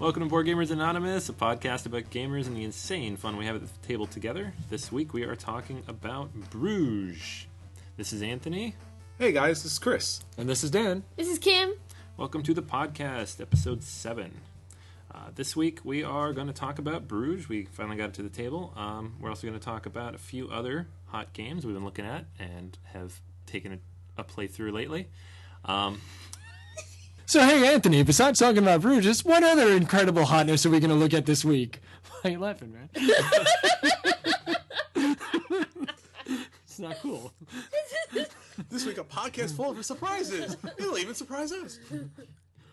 Welcome to Board Gamers Anonymous, a podcast about gamers and the insane fun we have at the table together. This week we are talking about Bruges. This is Anthony. Hey guys, this is Chris. And this is Dan. This is Kim. Welcome to the podcast, episode 7. This week we are going to talk about Bruges. We finally got it to the table. We're also going to talk about a few other hot games we've been looking at and have taken a playthrough lately. So, hey, Anthony, besides talking about Bruges, what other incredible hotness are we going to look at this week? Why are you laughing, man? It's not cool. This week a podcast full of surprises. It'll even surprise us.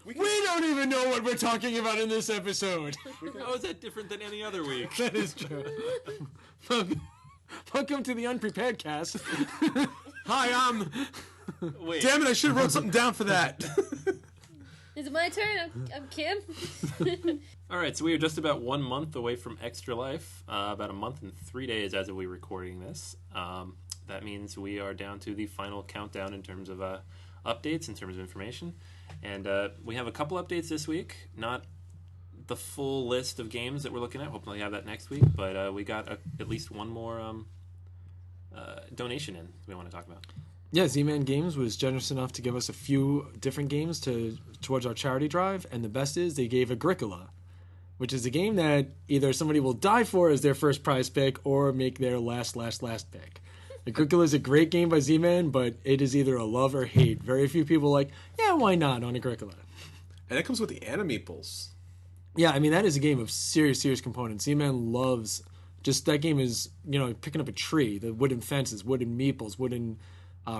We don't even know what we're talking about in this episode. How is that different than any other week? That is true. Welcome to the Unprepared Cast. Hi, Wait. Damn it, I should have wrote something down for that. Is it my turn? I'm Kim. All right, so we are just about 1 month away from Extra Life, about a month and 3 days as of we recording this. That means we are down to the final countdown in terms of updates, in terms of information. And we have a couple updates this week, not the full list of games that we're looking at. Hopefully we have that next week, but we got at least one more donation in we want to talk about. Yeah, Z-Man Games was generous enough to give us a few different games towards our charity drive, and the best is they gave Agricola, which is a game that either somebody will die for as their first prize pick or make their last pick. Agricola is a great game by Z-Man, but it is either a love or hate. Very few people are like, yeah, why not on Agricola? And it comes with the Animeeples. Yeah, I mean, that is a game of serious components. Z-Man loves, just that game is, picking up a tree, the wooden fences, wooden meeples, wooden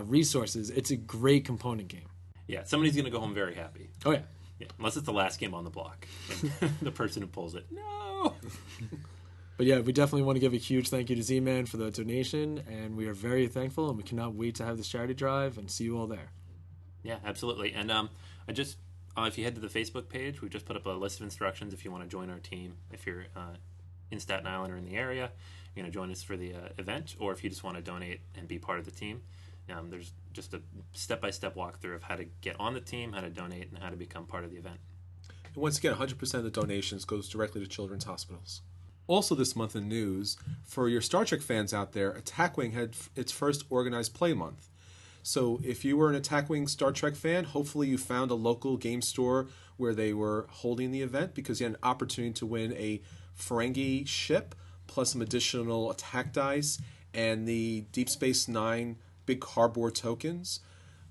resources. It's a great component game. Yeah, somebody's going to go home very happy. Oh, yeah. Yeah, unless it's the last game on the block. The person who pulls it. No! But yeah, we definitely want to give a huge thank you to Z-Man for the donation, and we are very thankful, and we cannot wait to have this charity drive and see you all there. Yeah, absolutely. And if you head to the Facebook page, we've just put up a list of instructions if you want to join our team. If you're in Staten Island or in the area, you're going to join us for the event, or if you just want to donate and be part of the team. There's just a step-by-step walkthrough of how to get on the team, how to donate, and how to become part of the event. And once again, 100% of the donations goes directly to children's hospitals. Also this month in news, for your Star Trek fans out there, Attack Wing had its first organized play month. So if you were an Attack Wing Star Trek fan, hopefully you found a local game store where they were holding the event, because you had an opportunity to win a Ferengi ship, plus some additional attack dice, and the Deep Space Nine big cardboard tokens.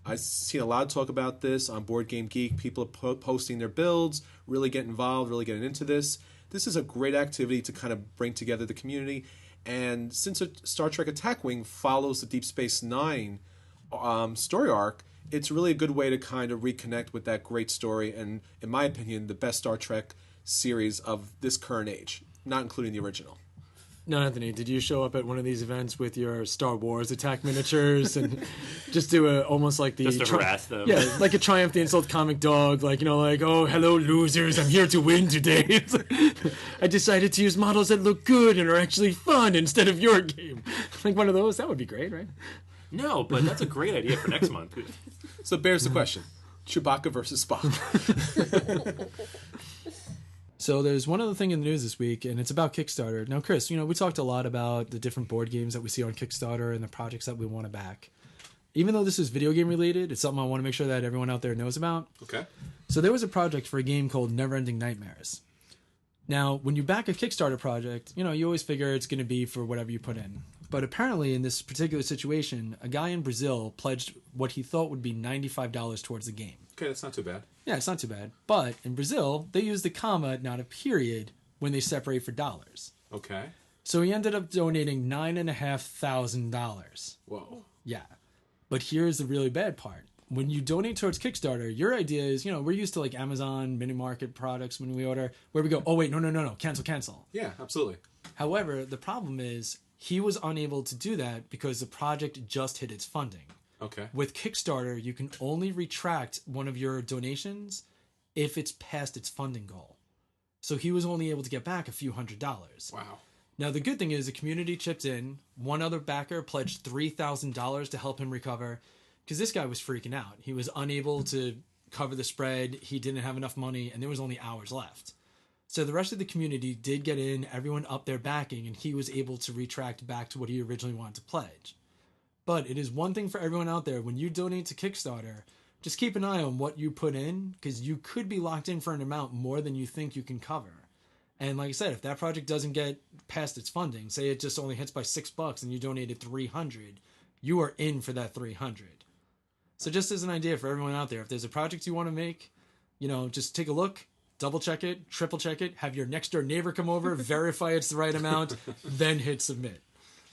I've seen a lot of talk about this on Board Game Geek. People are posting their builds, really getting involved, really getting into this. This is a great activity to kind of bring together the community. And since Star Trek Attack Wing follows the Deep Space Nine story arc, it's really a good way to kind of reconnect with that great story and, in my opinion, the best Star Trek series of this current age, not including the original. Now, Anthony, did you show up at one of these events with your Star Wars attack miniatures and just do almost like the... Just to harass them. Yeah, like a Triumph the Insult comic dog, oh, hello, losers, I'm here to win today. I decided to use models that look good and are actually fun instead of your game. Like one of those, that would be great, right? No, but that's a great idea for next month. So bears the question, Chewbacca versus Spock. So there's one other thing in the news this week, and it's about Kickstarter. Now, Chris, we talked a lot about the different board games that we see on Kickstarter and the projects that we want to back. Even though this is video game related, it's something I want to make sure that everyone out there knows about. Okay. So there was a project for a game called Neverending Nightmares. Now, when you back a Kickstarter project, you always figure it's going to be for whatever you put in. But apparently, in this particular situation, a guy in Brazil pledged what he thought would be $95 towards the game. Okay, that's not too bad. Yeah, it's not too bad. But in Brazil, they use the comma, not a period, when they separate for dollars. Okay. So he ended up donating $9,500. Whoa. Yeah. But here's the really bad part. When you donate towards Kickstarter, your idea is, we're used to like Amazon, mini market products when we order, where we go, oh, wait, no, cancel. Yeah, absolutely. However, the problem is he was unable to do that because the project just hit its funding. Okay. With Kickstarter, you can only retract one of your donations if it's past its funding goal. So he was only able to get back a few $100s. Wow. Now, the good thing is the community chipped in. One other backer pledged $3,000 to help him recover because this guy was freaking out. He was unable to cover the spread. He didn't have enough money, and there was only hours left. So the rest of the community did get in, everyone up their backing, and he was able to retract back to what he originally wanted to pledge. But it is one thing for everyone out there, when you donate to Kickstarter, just keep an eye on what you put in, because you could be locked in for an amount more than you think you can cover. And like I said, if that project doesn't get past its funding, say it just only hits by $6 and you donated $300, you are in for that $300. So just as an idea for everyone out there, if there's a project you want to make, just take a look, double check it, triple check it, have your next door neighbor come over, verify it's the right amount, then hit submit.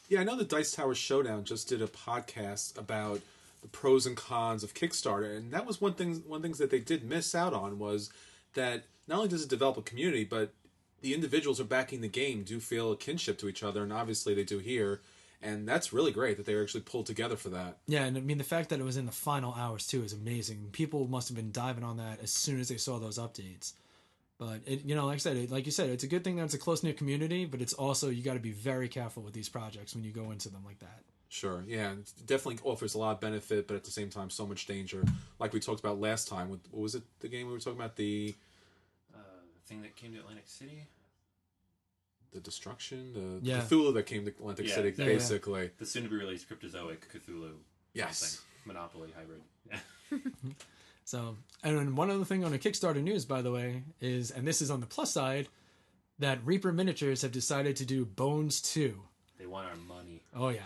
Yeah, I know the Dice Tower Showdown just did a podcast about the pros and cons of Kickstarter, and that was one thing that they did miss out on was that not only does it develop a community, but the individuals who are backing the game do feel a kinship to each other, and obviously they do here. And that's really great that they were actually pulled together for that. Yeah, and I mean, the fact that it was in the final hours, too, is amazing. People must have been diving on that as soon as they saw those updates. But, like you said, it's a good thing that it's a close-knit community, but it's also, you got to be very careful with these projects when you go into them like that. Sure, yeah. It definitely offers a lot of benefit, but at the same time, so much danger. Like we talked about last time. What was it, the game we were talking about? The thing that came to Atlantic City? The destruction, the Cthulhu that came to Atlantic City, basically. Yeah. The soon-to-be-released Cryptozoic Cthulhu. Yes. Monopoly hybrid. Yeah. So, and one other thing on the Kickstarter news, by the way, is, and this is on the plus side, that Reaper Miniatures have decided to do Bones 2. They want our money. Oh, yeah.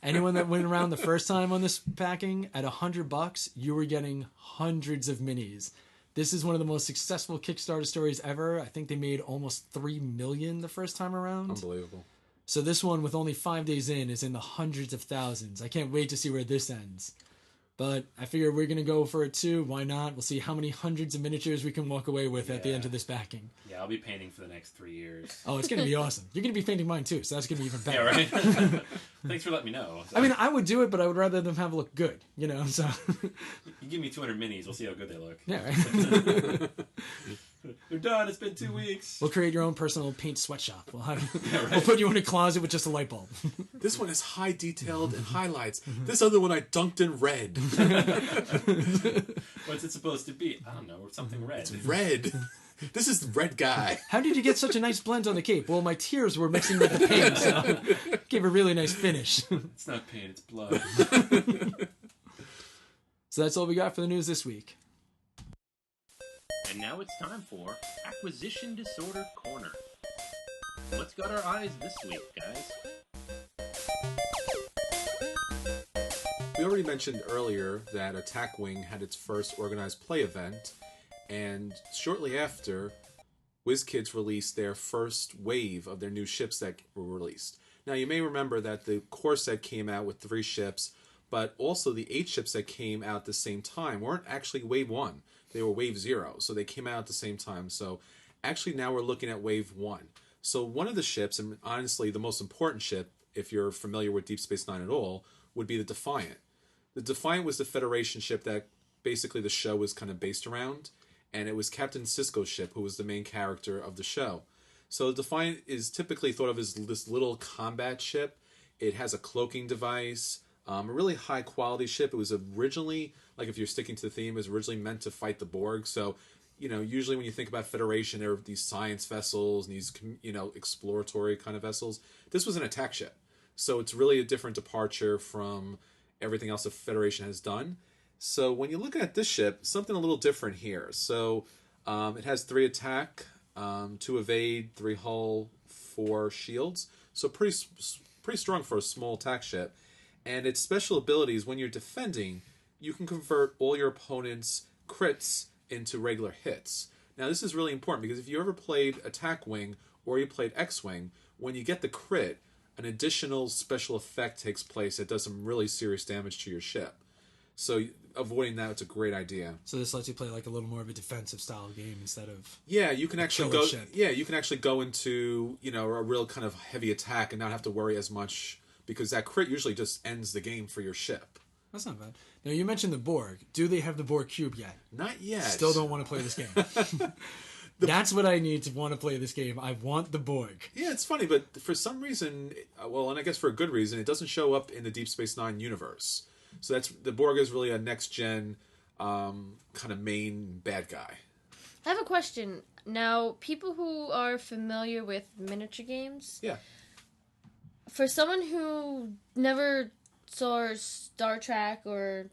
Anyone that went around the first time on this packing, at $100, you were getting hundreds of minis. This is one of the most successful Kickstarter stories ever. I think they made almost $3 million the first time around. Unbelievable. So this one, with only 5 days in, is in the hundreds of thousands. I can't wait to see where this ends. But I figure we're going to go for it too. Why not? We'll see how many hundreds of miniatures we can walk away with at the end of this backing. Yeah, I'll be painting for the next 3 years. Oh, it's going to be awesome. You're going to be painting mine too, so that's going to be even better. Yeah, right? Thanks for letting me know. So. I mean, I would do it, but I would rather them have it look good, so... You give me 200 minis, we'll see how good they look. Yeah, right? They're done, it's been 2 weeks. We'll create your own personal paint sweatshop. We'll put you in a closet with just a light bulb. This one is high detailed and highlights. This other one I dunked in red. What's it supposed to be? I don't know, something red. It's red. This is the red guy. How did you get such a nice blend on the cape? Well, my tears were mixing with the paint, so gave a really nice finish. It's not paint, it's blood. So that's all we got for the news this week. And now it's time for Acquisition Disorder Corner. What's got our eyes this week, guys? We already mentioned earlier that Attack Wing had its first organized play event, and shortly after, WizKids released their first wave of their new ships that were released. Now, you may remember that the core set came out with 3 ships, but also the 8 ships that came out at the same time weren't actually Wave 1. They were Wave 0, so they came out at the same time. So actually now we're looking at Wave 1. So one of the ships, and honestly the most important ship, if you're familiar with Deep Space Nine at all, would be the Defiant. The Defiant was the Federation ship that basically the show was kind of based around, and it was Captain Sisko's ship who was the main character of the show. So the Defiant is typically thought of as this little combat ship. It has a cloaking device, a really high quality ship. It was originally, like if you're sticking to the theme, it was originally meant to fight the Borg. So, usually when you think about Federation, there are these science vessels and these, exploratory kind of vessels. This was an attack ship. So it's really a different departure from everything else the Federation has done. So when you look at this ship, something a little different here. So it has 3 attack, 2 evade, 3 hull, 4 shields. So pretty strong for a small attack ship. And its special abilities, when you're defending, you can convert all your opponent's crits into regular hits. Now, this is really important because if you ever played Attack Wing or you played X-Wing, when you get the crit, an additional special effect takes place that does some really serious damage to your ship. So avoiding that, it's a great idea. So this lets you play like a little more of a defensive style game instead of you can actually go ship. you can actually go into a real kind of heavy attack and not have to worry as much, because that crit usually just ends the game for your ship. That's not bad. Now, you mentioned the Borg. Do they have the Borg cube yet? Not yet. Still don't want to play this game. That's what I need to want to play this game. I want the Borg. Yeah, it's funny, but for some reason, and I guess for a good reason, it doesn't show up in the Deep Space Nine universe. So the Borg is really a next-gen kind of main bad guy. I have a question. Now, people who are familiar with miniature games, Yeah. for someone who never saw Star Trek or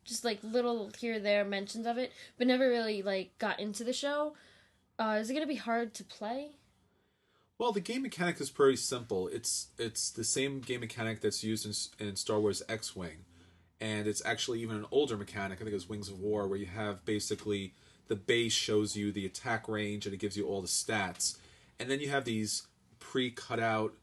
just little here or there mentions of it, but never really got into the show, is it gonna be hard to play? Well, the game mechanic is pretty simple. It's the same game mechanic that's used in Star Wars X-Wing, and it's actually even an older mechanic. I think it's Wings of War, where you have basically the base shows you the attack range and it gives you all the stats, and then you have these pre-cut out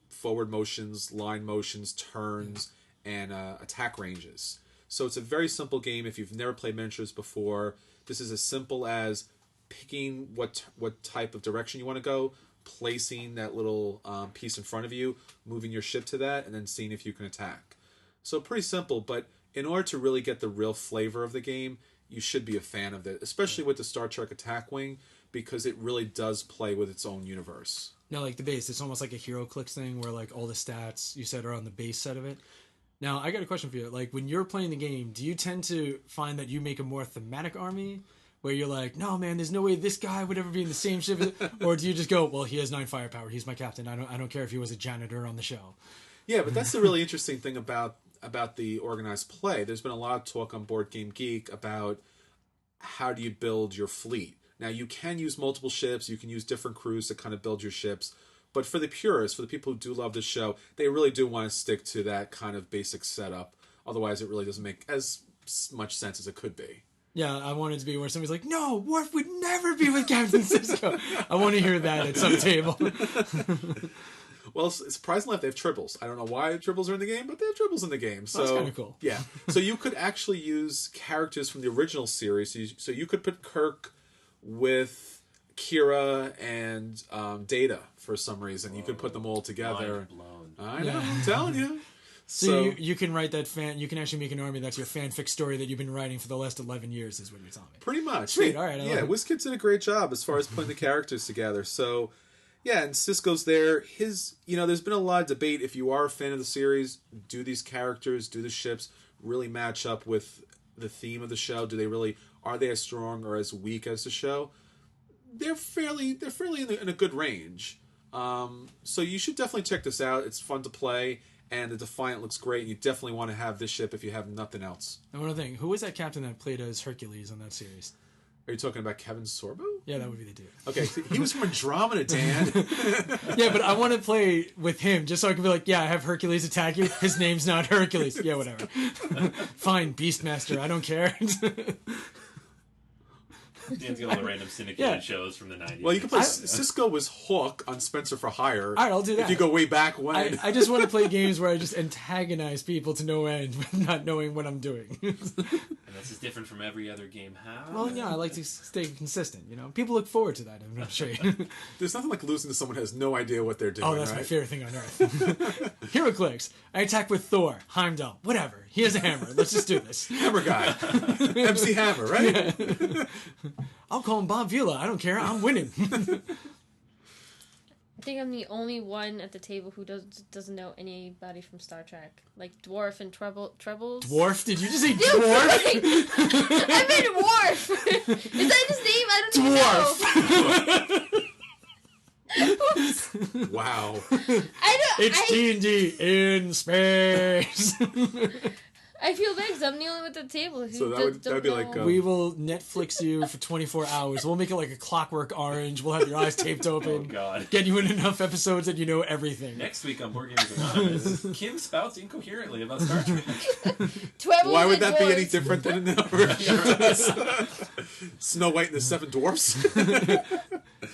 forward motions, line motions, turns, and attack ranges. So it's a very simple game. If you've never played miniatures before, this is as simple as picking what type of direction you want to go, placing that little piece in front of you, moving your ship to that, and then seeing if you can attack. So pretty simple, but in order to really get the real flavor of the game, you should be a fan of it, especially with the Star Trek Attack Wing, because it really does play with its own universe. Now, the base, it's almost like a Hero Clicks thing where all the stats you said are on the base set of it. Now, I got a question for you. When you're playing the game, do you tend to find that you make a more thematic army where you're like, no, man, there's no way this guy would ever be in the same ship? Or do you just go, well, he has 9 firepower. He's my captain. I don't care if he was a janitor on the show. Yeah, but that's the really interesting thing about the organized play. There's been a lot of talk on Board Game Geek about how do you build your fleet. Now, you can use multiple ships. You can use different crews to kind of build your ships. But for the purists, for the people who do love this show, they really do want to stick to that kind of basic setup. Otherwise, it really doesn't make as much sense as it could be. Yeah, I want it to be where somebody's like, no, Worf would never be with Captain Sisko. I want to hear that at some table. Well, surprisingly enough, they have tribbles. I don't know why tribbles are in the game, but they have tribbles in the game. So that's kind of cool. Yeah. So you could actually use characters from the original series. So you could put Kirk with Kira and Data for some reason. You could put them all together. Mind blown. I know, I'm telling you. So you can write that you can actually make an army that's your fanfic story that you've been writing for the last 11 years is what you're telling me. Pretty much. Sweet, all right. Yeah, WizKids did a great job as far as putting the characters together. So, yeah, and Sisko's there. There's been a lot of debate. If you are a fan of the series, do these characters, do the ships really match up with the theme of the show? Are they as strong or as weak as the show? They're fairly in a good range. So you should definitely check this out. It's fun to play. And the Defiant looks great. And you definitely want to have this ship if you have nothing else. And one other thing, who was that captain that played as Hercules on that series? Are you talking about Kevin Sorbo? Yeah, that would be the dude. Okay, he was from Andromeda, Dan. Yeah, but I want to play with him just so I can be like, yeah, I have Hercules attack you. His name's not Hercules. Yeah, whatever. Fine, Beastmaster. I don't care. Dan's got all the random syndicated shows from the 90s. Well, you can play... Sisko was Hawk on Spencer for Hire. All right, I'll do that. If you go way back when. I just want to play games where I just antagonize people to no end with not knowing what I'm doing. And this is different from every other game. How? Well, yeah, I like to stay consistent, People look forward to that, I'm sure. There's nothing like losing to someone who has no idea what they're doing, that's right? my favorite thing on earth. HeroClix. I attack with Thor. Heimdall. Whatever. He has a hammer. Let's just do this. Hammer guy. MC Hammer, right? Yeah. I'll call him Bob Vila. I don't care. I'm winning. I think I'm the only one at the table who doesn't know anybody from Star Trek, like Dwarf and Trebles. Dwarf? Did you just say Dwarf? I meant Worf. Is that his name? I don't even know. Wow. It's D&D in space. I feel bad because I'm the only one at the table who So that'd be like we will Netflix you for 24 hours. We'll make it like a Clockwork Orange. We'll have your eyes taped open. Oh, God. Get you in enough episodes that you know everything. Next week on Board Games Anonymous, Kim spouts incoherently about Star Trek. Why would that be any different than in the Snow White and the Seven Dwarfs?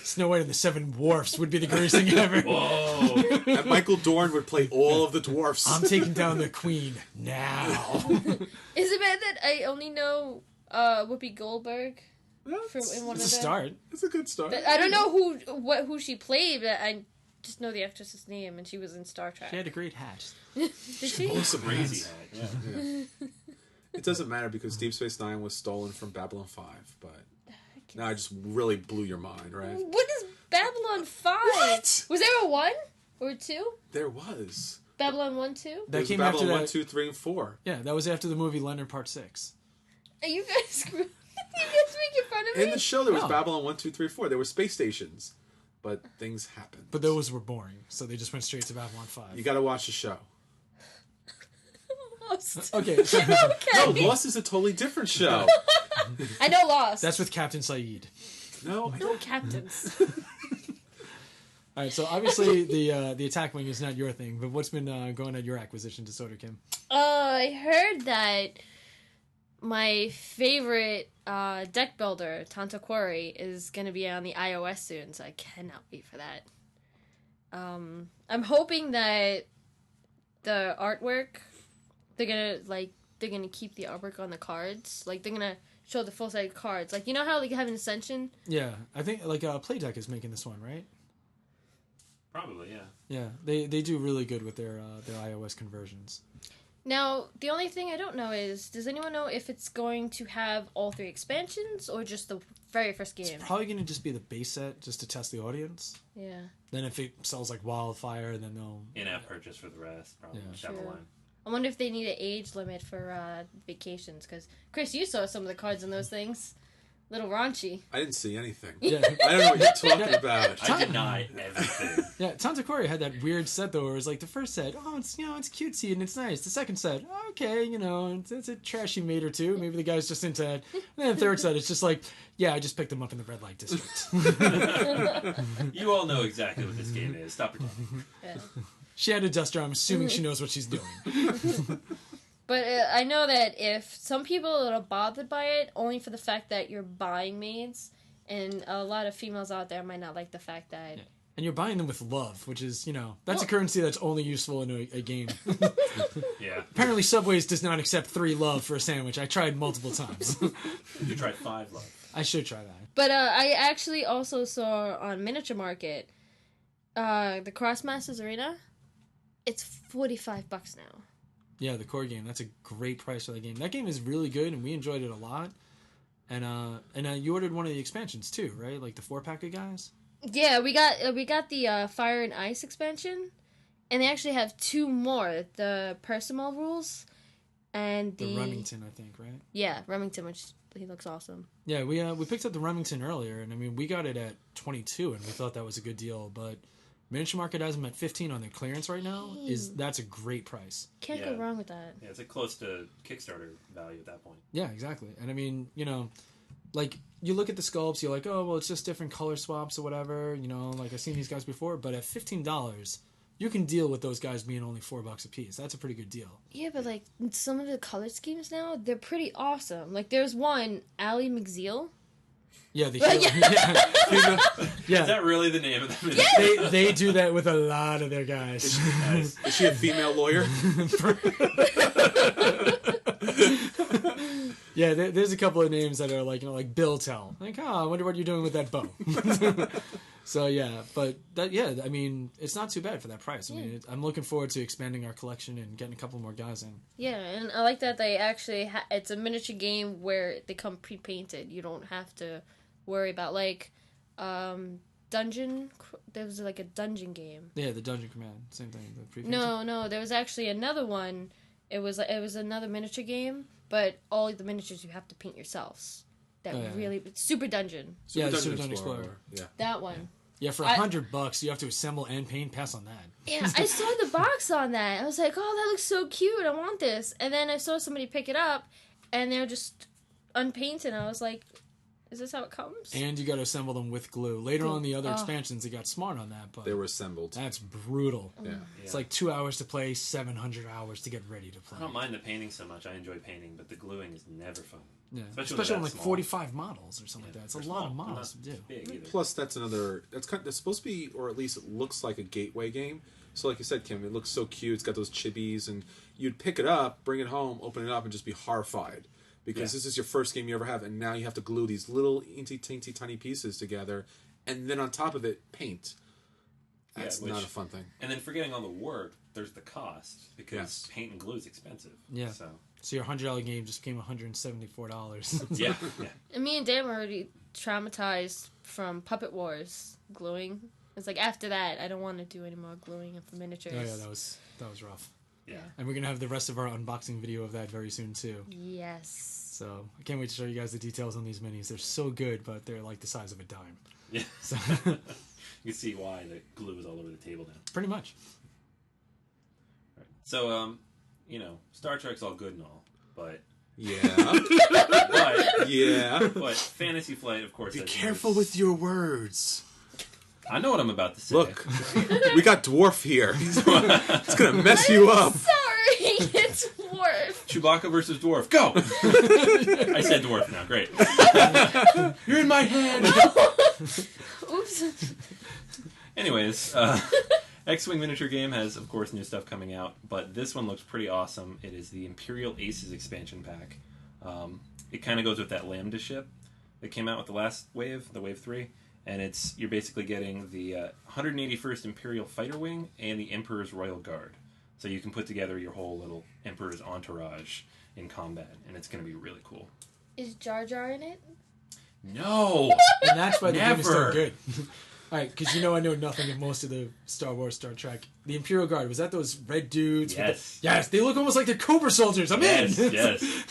Snow White and the Seven Dwarfs would be the greatest thing ever. Whoa. And Michael Dorn would play all of the dwarfs. I'm taking down the queen now. Is it bad that I only know Whoopi Goldberg from in one It's of a them? start. It's a good start. I don't know who she played, but I just know the actress's name, and she was in Star Trek. She had a great hat. Did she? Awesome. Crazy. Yeah. It doesn't matter because Deep Space Nine was stolen from Babylon 5, but now I just really blew your mind, right? What is Babylon 5? What? Was there a 1 or 2? There was. Babylon 1, 2? That There's came Babylon after 1, that. 2, 3, and 4. Yeah, that was after the movie Leonard Part 6. Are you guys screwed? It's making fun of me. In the show, there was No. Babylon 1, 2, 3, 4. There were space stations, but things happened. But those were boring, so they just went straight to Babylon 5. You got to watch the show. Lost. Okay, so No, Lost is a totally different show. I know Lost. that's with Captain Saeed. No, no captains. All right, so obviously the attack wing is not your thing, but what's been going on your acquisition disorder, Kim? I heard that my favorite deck builder, Tanta Quarry, is going to be on the iOS soon, so I cannot wait for that. I'm hoping that the artwork, they're gonna keep the artwork on the cards. Like, they're gonna show the full set of cards. Like, you know how like you have an Ascension? Yeah, I think like Playdeck is making this one, right? Probably, yeah. Yeah, they do really good with their iOS conversions. Now, the only thing I don't know is, does anyone know if it's going to have all 3 expansions or just the very first game? It's probably going to just be the base set just to test the audience. Yeah. Then if it sells like wildfire, then they'll... In-app purchase for the rest, probably down the Sure. line. I wonder if they need an age limit for vacations, because, Chris, you saw some of the cards in those things. Little raunchy. I didn't see anything. Yeah. I don't know what you're talking about. I deny everything. Yeah, Tantakori had that weird set though, where it was like the first set, oh, it's it's cutesy and it's nice. The second set, okay, it's a trashy mate or two. Maybe the guy's just into it. And then the third set, it's just like, yeah, I just picked them up in the red light district. You all know exactly what this game is. Stop pretending. Yeah. She had a duster. I'm assuming she knows what she's doing. But I know that if some people are bothered by it, only for the fact that you're buying maids, and a lot of females out there might not like the fact that... Yeah. And you're buying them with love, which is, that's a currency that's only useful in a game. Yeah. Apparently Subways does not accept 3 love for a sandwich. I tried multiple times. You tried 5 love. I should try that. But I actually also saw on Miniature Market, the Crossmasters Arena, it's $45 now. Yeah, the core game. That's a great price for that game. That game is really good, and we enjoyed it a lot. And you ordered one of the expansions too, right? Like the 4-pack of guys. Yeah, we got the Fire and Ice expansion, and they actually have 2 more: the Percival rules, and The Remington, I think, right? Yeah, Remington, which he looks awesome. Yeah, we picked up the Remington earlier, and I mean we got it at 22, and we thought that was a good deal. But Miniature Market has them at 15 on their clearance right now. That's a great price. Can't go wrong with that. Yeah, it's like close to Kickstarter value at that point. Yeah, exactly. And I mean, like you look at the sculpts, you're like, oh well, it's just different color swaps or whatever. Like I've seen these guys before, but at $15, you can deal with those guys being only $4 a piece. That's a pretty good deal. Yeah, but like some of the color schemes now, they're pretty awesome. Like there's one, Ally McZeal. Yeah, the healer. Yeah. Is that really the name of the They do that with a lot of their guys. Nice. Is she a female lawyer? Yeah, there's a couple of names that are like Bill Tell. Like, I wonder what you're doing with that bow. So yeah, but I mean, it's not too bad for that price. I mean, I'm looking forward to expanding our collection and getting a couple more guys in. Yeah, and I like that they actually it's a miniature game where they come pre-painted. You don't have to worry about dungeon. There was like a dungeon game. Yeah, the Dungeon Command, same thing. The No, there was actually another one. It was another miniature game, but all of the miniatures you have to paint yourselves. That really Super Dungeon. Yeah, the Super Dungeon Explorer. Yeah. That one. Yeah, for $100, you have to assemble and paint. Pass on that. Yeah, I saw the box on that. I was like, oh, that looks so cute. I want this. And then I saw somebody pick it up, and they're just unpainted. I was like, is this how it comes? And you got to assemble them with glue. Later on, the other expansions, they got smart on that, but They were assembled. that's brutal. Yeah. It's like 2 hours to play, 700 hours to get ready to play. I don't mind the painting so much. I enjoy painting, but the gluing is never fun. Yeah, Especially especially on when like they're that 45 models or something like that. It's a They're lot of small, models to not do. big either. Plus, that's supposed to be, or at least it looks like a gateway game. So, like you said, Kim, it looks so cute. It's got those chibis, and you'd pick it up, bring it home, open it up, and just be horrified because this is your first game you ever have, and now you have to glue these little teensy tiny pieces together, and then on top of it, paint. That's not a fun thing. And then forgetting all the work, there's the cost because paint and glue is expensive. Yeah. So your $100 game just became $174. Yeah. And me and Dan were already traumatized from Puppet Wars gluing. It's like after that, I don't want to do any more gluing for miniatures. Oh yeah, that was rough. Yeah. And we're going to have the rest of our unboxing video of that very soon, too. Yes. So I can't wait to show you guys the details on these minis. They're so good, but they're like the size of a dime. Yeah. So You can see why the glue is all over the table now. pretty much. Right. So, Star Trek's all good and all, but Yeah. Yeah. but Fantasy Flight, of course. Be has careful its- with your words. I know what I'm about to say. Look, we got Dwarf here. It's going to mess you up. Sorry, it's Dwarf. Chewbacca versus Dwarf. Go! I said Dwarf now. Great. You're in my head. Oops. Anyways, X-Wing miniature game has, of course, new stuff coming out, but this one looks pretty awesome. It is the Imperial Aces expansion pack. It kind of goes with that Lambda ship that came out with the last wave, the Wave 3, and you're basically getting the 181st Imperial Fighter Wing and the Emperor's Royal Guard. So you can put together your whole little Emperor's entourage in combat, and it's going to be really cool. Is Jar Jar in it? No! And that's why the game is so Never. good. All right, because I know nothing of most of the Star Wars, Star Trek. The Imperial Guard, was that those red dudes? Yes. Yes, they look almost like they're Cobra soldiers. I'm Yes, in! yes.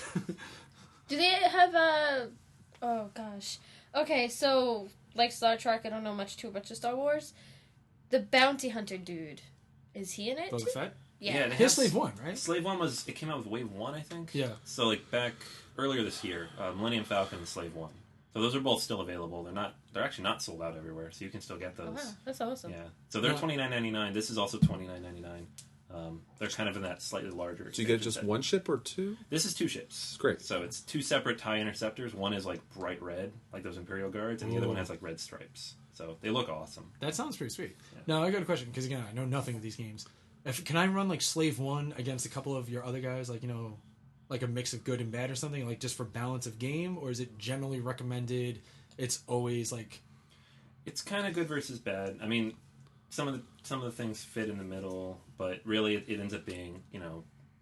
Do they have a... Oh, gosh. Okay, so, like Star Trek, I don't know much too much of Star Wars. The bounty hunter dude, is he in it? Boba too? Fett? Yeah. they Here's have- Slave 1, right? Slave 1 it came out with Wave 1, I think? Yeah. So, back earlier this year, Millennium Falcon and Slave 1. So those are both still available. They're actually not sold out everywhere, so you can still get those. Oh, wow, that's awesome. Yeah. So they're Yeah. $29.99. This is also $29.99. They're kind of in that slightly larger. Do you get expansion just set. one ship or two? This is 2 ships. Great. So it's 2 separate TIE interceptors. One is bright red, like those Imperial Guards, and the other one has red stripes. So they look awesome. That sounds pretty sweet. Yeah. Now, I got a question, because again, I know nothing of these games. Can I run, Slave 1 against a couple of your other guys, like a mix of good and bad or something, just for balance of game? Or is it generally recommended it's always, It's kind of good versus bad. I mean, some of the things fit in the middle, but really it ends up being,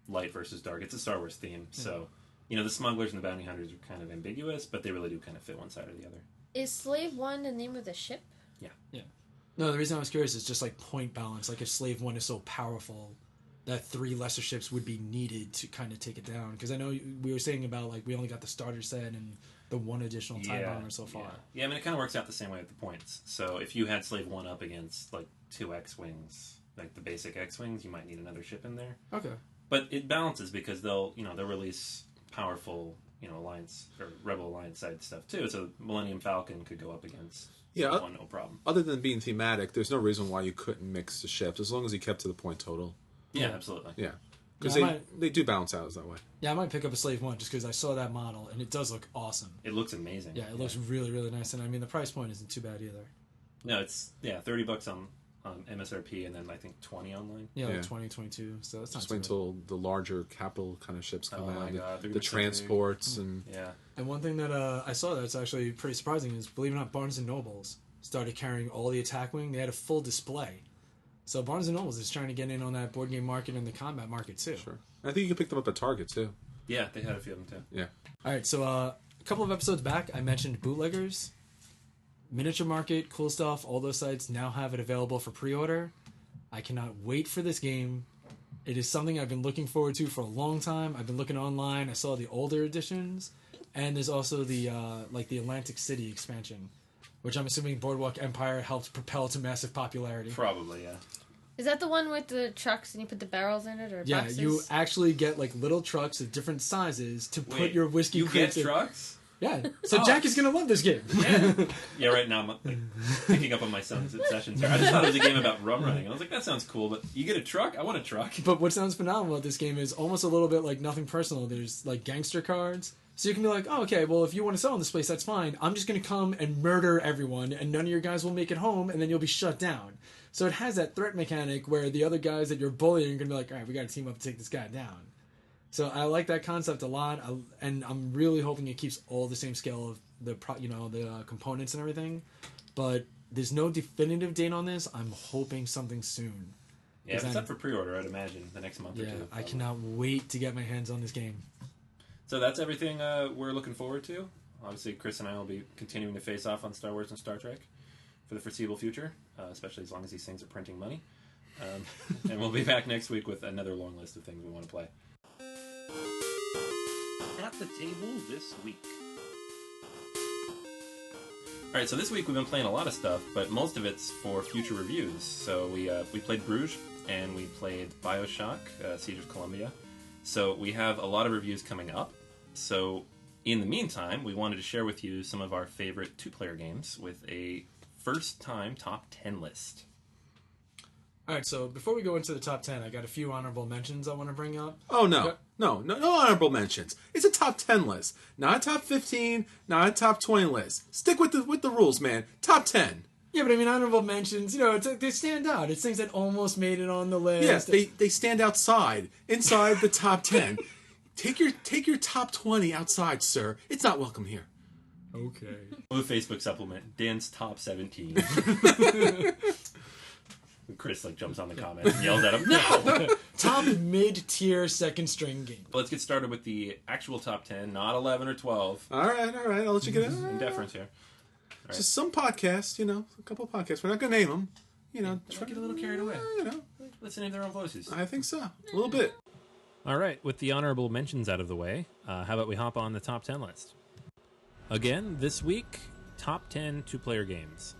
light versus dark. It's a Star Wars theme, so the smugglers and the bounty hunters are kind of ambiguous, but they really do kind of fit one side or the other. Is Slave 1 the name of the ship? Yeah. No, the reason I was curious is just point balance. If Slave 1 is so powerful that 3 lesser ships would be needed to kind of take it down. Because I know we were saying about we only got the starter set and the 1 additional TIE bomber so far. Yeah, I mean it kind of works out the same way with the points. So if you had Slave 1 up against 2 X-Wings, the basic X-Wings, you might need another ship in there. Okay. But it balances because they'll release powerful, Alliance or Rebel Alliance side stuff too. So Millennium Falcon could go up against Yeah, one, no problem. Other than being thematic, there's no reason why you couldn't mix the ships as long as you kept to the point total. Yeah, absolutely. Yeah, because Yeah, they do balance out that way. Yeah, I might pick up a Slave 1 just because I saw that model and it does look awesome. It looks amazing. Yeah, it looks really, really nice. And I mean, the price point isn't too bad either. No, it's $30 on MSRP and then I think 20 online. Yeah, Yeah. 2022. So that's not Just too wait bad. until the larger capital kind of ships come Oh my out, God, they're the gonna be so big. transports and Yeah. And one thing that I saw that's actually pretty surprising is, believe it or not, Barnes & Nobles started carrying all the attack wing. They had a full display. So Barnes & Nobles is trying to get in on that board game market and the combat market too. sure. I think you can pick them up at Target too. Yeah, they had a few of them too. Yeah. All right, so a couple of episodes back, I mentioned bootleggers. Miniature Market, Cool Stuff, all those sites now have it available for pre-order. I cannot wait for this game. It is something I've been looking forward to for a long time. I've been looking online. I saw the older editions, and there's also the the Atlantic City expansion, which I'm assuming Boardwalk Empire helped propel to massive popularity. Probably, yeah. Is that the one with the trucks and you put the barrels in it or Yeah, boxes? you actually get little trucks of different sizes to put your whiskey You get crates in. trucks? Yeah, so Oh. Jack is gonna love this game. Yeah, right now I'm picking up on my son's obsessions here. I just thought it was a game about rum running. I was like, that sounds cool, but you get a truck? I want a truck. But what sounds phenomenal about this game is almost a little bit like Nothing Personal. There's gangster cards. So you can be like, oh, okay, well, if you want to sell in this place, that's fine. I'm just going to come and murder everyone, and none of your guys will make it home, and then you'll be shut down. So it has that threat mechanic where the other guys that you're bullying are going to be like, all right, we got to team up to take this guy down. So I like that concept a lot, and I'm really hoping it keeps all the same scale of the components and everything. But there's no definitive date on this. I'm hoping something soon. Yeah, if it's up for pre-order, I'd imagine the next month or Yeah, two. I probably. cannot wait to get my hands on this game. So that's everything we're looking forward to. Obviously, Chris and I will be continuing to face off on Star Wars and Star Trek for the foreseeable future, especially as long as these things are printing money. And we'll be back next week with another long list of things we want to play. At the table this week. Alright, so this week we've been playing a lot of stuff, but most of it's for future reviews. So we played Bruges, and we played Bioshock, Siege of Columbia. So we have a lot of reviews coming up. So in the meantime, we wanted to share with you some of our favorite two-player games with a first-time top 10 list. All right, so before we go into the top 10, I got a few honorable mentions I want to bring up. Oh, no. No honorable mentions. It's a top 10 list. Not a top 15, not a top 20 list. Stick with the rules, man. Top 10. Yeah, but I mean, honorable mentions, they stand out. It's things that almost made it on the list. Yes, they stand inside the top 10. Take your top 20 outside, sir. It's not welcome here. Okay. The Facebook supplement, Dan's top 17. Chris jumps on the comments and yells at him, no! Top mid-tier second string game. Let's get started with the actual top 10, not 11 or 12. All right. I'll let you get it. Some deference here. Right. Just some podcasts, a couple of podcasts. We're not going to name them. Try to get a little carried away. Let's name their own voices. I think so. A little bit. All right, with the honorable mentions out of the way, how about we hop on the top 10 list? Again, this week, top 10 two-player games.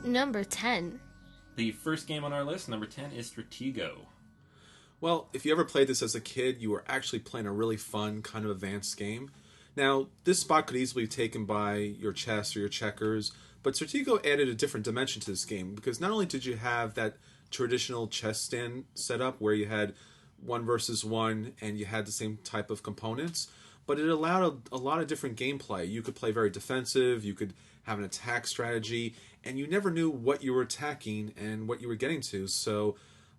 Number 10. The first game on our list, number 10, is Stratego. Well, if you ever played this as a kid, you were actually playing a really fun, kind of advanced game. Now, this spot could easily be taken by your chess or your checkers, but Stratego added a different dimension to this game, because not only did you have that traditional chess stand set up where you had 1 versus 1 and you had the same type of components, but it allowed a lot of different gameplay. You could play very defensive, you could have an attack strategy, and you never knew what you were attacking and what you were getting to. So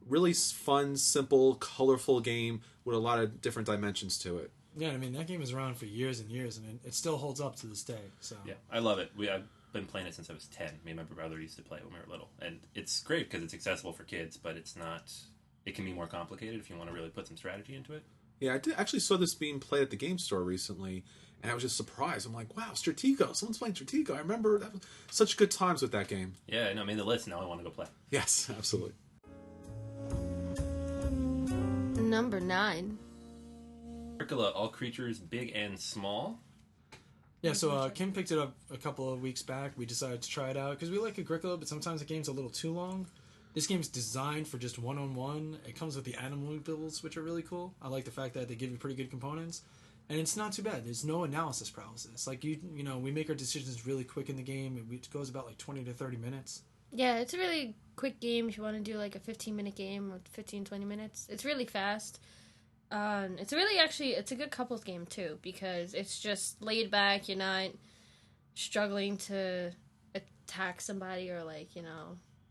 really fun, simple, colorful game with a lot of different dimensions to it. Yeah, I mean, that game was around for years and years, and it still holds up to this day. So yeah, I love it. I've been playing it since I was 10. Me and my brother used to play it when we were little. And it's great because it's accessible for kids, but it's not... It can be more complicated if you want to really put some strategy into it. Yeah, I actually saw this being played at the game store recently, and I was just surprised. I'm like, wow, Stratego. Someone's playing Stratego. I remember that was such good times with that game. Yeah, no, I mean, the list, now I want to go play. Yes, absolutely. Number 9. Agricola, all creatures big and small. Yeah, so Kim picked it up a couple of weeks back. We decided to try it out because we like Agricola, but sometimes the game's a little too long. This game's designed for just one-on-one. It comes with the animal builds, which are really cool. I like the fact that they give you pretty good components. And it's not too bad. There's no analysis paralysis. We make our decisions really quick in the game. It goes about 20 to 30 minutes. Yeah, it's a really quick game if you want to do a 15-minute game or 15, 20 minutes. It's really fast. It's a good couples game too because it's just laid back. You're not struggling to attack somebody or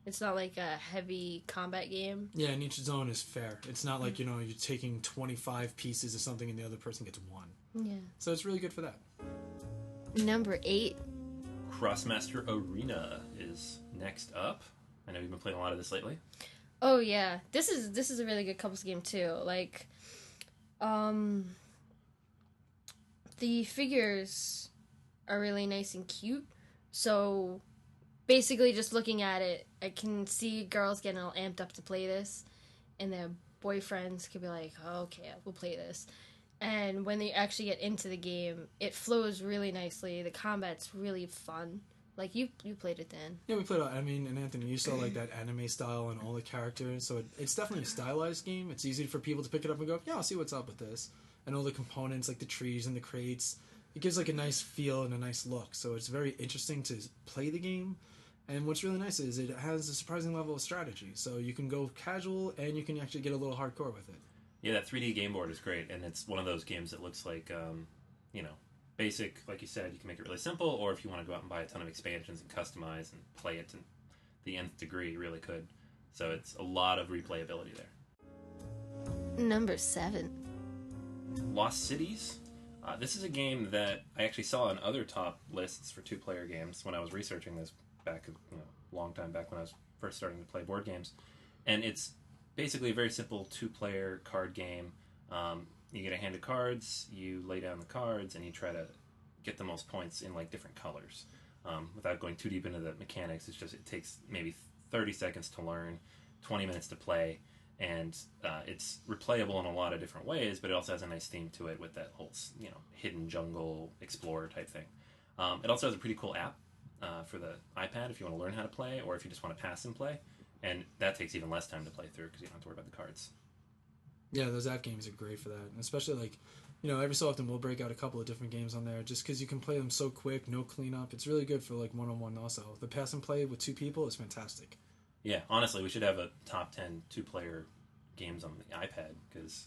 it's not like a heavy combat game. Yeah, and each zone is fair. It's not like, you're taking 25 pieces of something and the other person gets 1. Yeah. So it's really good for that. Number 8. Crossmaster Arena is next up. I know you've been playing a lot of this lately. Oh, yeah. This is a really good couples game, too. The figures are really nice and cute. So... basically, just looking at it, I can see girls getting all amped up to play this, and their boyfriends could be like, oh, okay, we'll play this. And when they actually get into the game, it flows really nicely. The combat's really fun. You played it, Dan. Yeah, we played it. I mean, and Anthony, you saw that anime style and all the characters, so it's definitely a stylized game. It's easy for people to pick it up and go, yeah, I'll see what's up with this. And all the components, the trees and the crates, it gives a nice feel and a nice look. So it's very interesting to play the game. And what's really nice is it has a surprising level of strategy. So you can go casual and you can actually get a little hardcore with it. Yeah, that 3D game board is great. And it's one of those games that looks like, basic. Like you said, you can make it really simple. Or if you want to go out and buy a ton of expansions and customize and play it to the nth degree, you really could. So it's a lot of replayability there. Number 7. Lost Cities. This is a game that I actually saw on other top lists for two-player games when I was researching this back a long time back when I was first starting to play board games. And it's basically a very simple two-player card game. You get a hand of cards, you lay down the cards, and you try to get the most points in different colors. Without going too deep into the mechanics, it takes maybe 30 seconds to learn, 20 minutes to play, and it's replayable in a lot of different ways, but it also has a nice theme to it with that whole, hidden jungle explorer type thing. It also has a pretty cool app for the iPad if you want to learn how to play, or if you just want to pass and play, and that takes even less time to play through because you don't have to worry about the cards. Yeah, those app games are great for that, and especially every so often we'll break out a couple of different games on there just because you can play them so quick, no cleanup. It's really good for one-on-one also. The pass and play with 2 people is fantastic. Yeah, honestly, we should have a top 10 2-player games on the iPad because,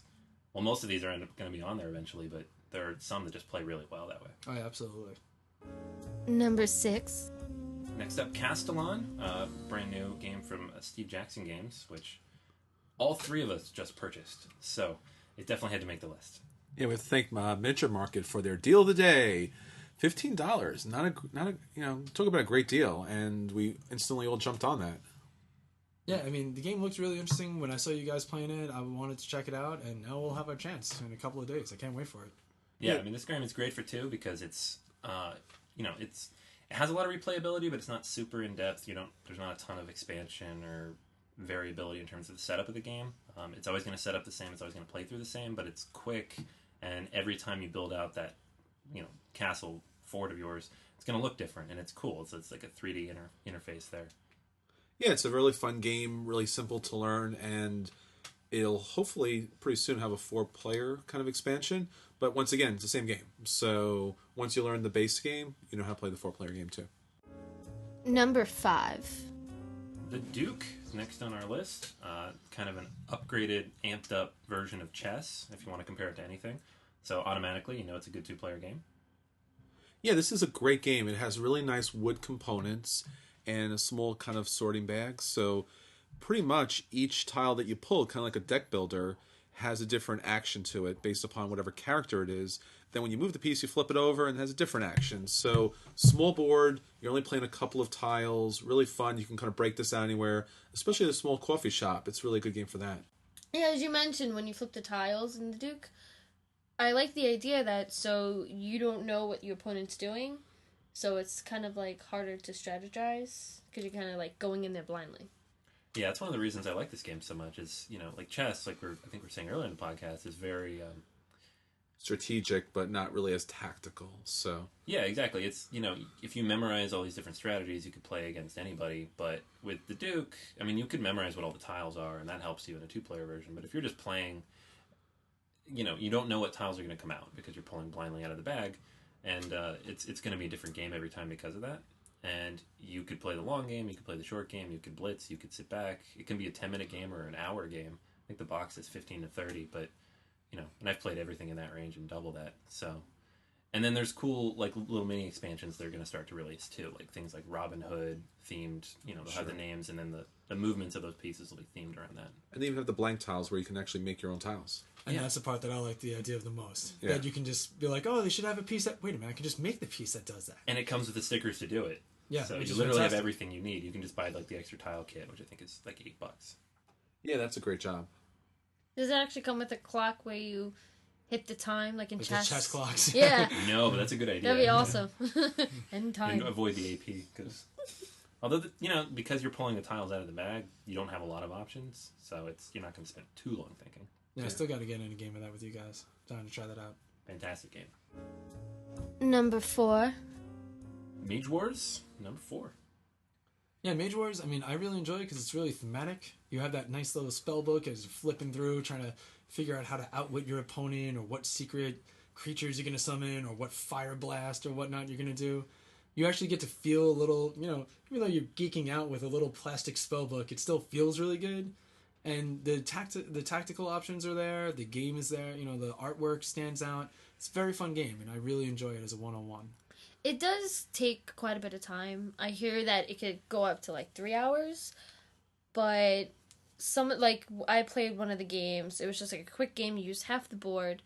most of these are going to be on there eventually, but there are some that just play really well that way. Oh, yeah, absolutely. Number 6. Next up, Castellan, a brand new game from Steve Jackson Games, which all 3 of us just purchased, so it definitely had to make the list. Yeah, we have to thank Miniature Market for their deal of the day. $15. Not a talk about a great deal, and we instantly all jumped on that. Yeah, I mean, the game looked really interesting. When I saw you guys playing it, I wanted to check it out, and now we'll have our chance in a couple of days. I can't wait for it. Yeah, I mean, this game is great for 2 because it's, it has a lot of replayability, but it's not super in-depth. There's not a ton of expansion or variability in terms of the setup of the game. It's always going to set up the same. It's always going to play through the same, but it's quick, and every time you build out that, castle fort of yours, it's going to look different, and it's cool. It's like a 3D interface there. Yeah, it's a really fun game, really simple to learn, and it'll hopefully pretty soon have a 4-player kind of expansion. But once again, it's the same game. So once you learn the base game, you know how to play the 4-player game too. Number 5. The Duke is next on our list. Kind of an upgraded, amped up version of chess, if you want to compare it to anything. So automatically, it's a good 2-player game. Yeah, this is a great game. It has really nice wood components and a small kind of sorting bag. So pretty much each tile that you pull, kind of like a deck builder, has a different action to it based upon whatever character it is. Then when you move the piece, you flip it over and it has a different action. So small board, you're only playing a couple of tiles, really fun. You can kind of break this out anywhere, especially at a small coffee shop. It's really a good game for that. Yeah, as you mentioned, when you flip the tiles in the Duke, I like the idea that so you don't know what your opponent's doing, so it's kind of harder to strategize because you're kind of going in there blindly. Yeah, that's one of the reasons I like this game so much. Is chess, I think we were saying earlier in the podcast, is very strategic, but not really as tactical. So yeah, exactly. It's if you memorize all these different strategies, you could play against anybody. But with the Duke, I mean, you could memorize what all the tiles are, and that helps you in a 2-player version. But if you're just playing, you don't know what tiles are going to come out because you're pulling blindly out of the bag. And it's going to be a different game every time because of that. And you could play the long game, you could play the short game, you could blitz, you could sit back. It can be a 10-minute game or an hour game. I think the box is 15 to 30, but, and I've played everything in that range and double that. So, and then there's cool, little mini expansions they're going to start to release too, like things like Robin Hood themed, they'll have the names, and then the movements of those pieces will be themed around that. And they even have the blank tiles where you can actually make your own tiles. And that's the part that I like the idea of the most. Yeah. That you can just be like, oh, they should have a piece that... Wait a minute, I can just make the piece that does that. And it comes with the stickers to do it. Yeah, so which you is literally fantastic. have everything you need. You can just buy the extra tile kit, which I think is $8. Yeah, that's a great job. Does it actually come with a clock where you hit the time, like in With chess? the chess clocks. Yeah, No, but that's a good idea. that'd be awesome. And And time. avoid the AP because, although because you're pulling the tiles out of the bag, you don't have a lot of options, so you're not going to spend too long thinking. Yeah, I still got to get in a game of that with you guys. Time to try that out. Fantastic game. Number 4. Mage Wars, number 4. Yeah, Mage Wars, I mean, I really enjoy it because it's really thematic. You have that nice little spell book as you're flipping through, trying to figure out how to outwit your opponent or what secret creatures you're going to summon or what fire blast or whatnot you're going to do. You actually get to feel a little, even though you're geeking out with a little plastic spell book, it still feels really good. And the tactical options are there, the game is there, the artwork stands out. It's a very fun game, and I really enjoy it as a one-on-one. It does take quite a bit of time. I hear that it could go up to 3 hours, but I played one of the games. It was just a quick game. You use half the board,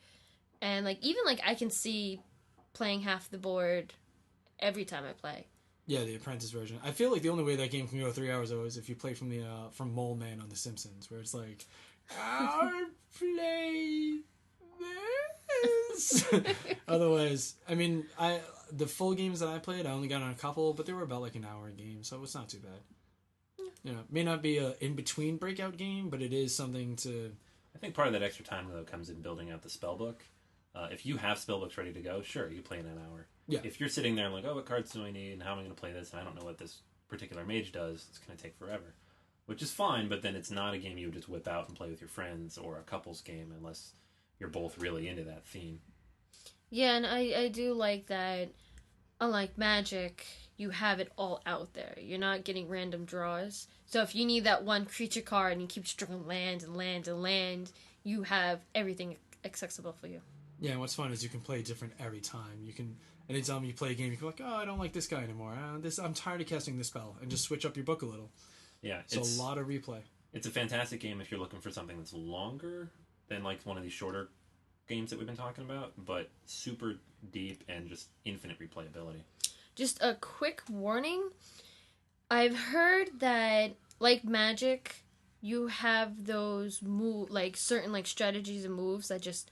and even I can see playing half the board every time I play. Yeah, the Apprentice version. I feel like the only way that game can go 3 hours though is if you play from Mole Man on The Simpsons, where it's like, I play this. Otherwise, I mean, the full games that I played, I only got on a couple, but they were about like an hour a game, so it's not too bad. You know, it may not be a in-between breakout game, but it is something to... I think part of that extra time, though, comes in building out the spell book. If you have spell books ready to go, sure, you play in an hour. Yeah. If you're sitting there and like, oh, what cards do I need, and how am I going to play this, and I don't know what this particular mage does, it's going to take forever. Which is fine, but then it's not a game you would just whip out and play with your friends, or a couples game, unless you're both really into that theme. Yeah, and I do like that, unlike Magic, you have it all out there. You're not getting random draws. So if you need that one creature card and you keep drawing land and land and land, you have everything accessible for you. Yeah, and what's fun is you can play different every time. You can, anytime you play a game, you can be like, oh, I don't like this guy anymore. I'm tired of casting this spell, and just switch up your book a little. Yeah, it's a lot of replay. It's a fantastic game if you're looking for something that's longer than like one of these shorter games that we've been talking about, but super deep and just infinite replayability. Just a quick warning. I've heard that, like Magic, you have those certain strategies and moves that just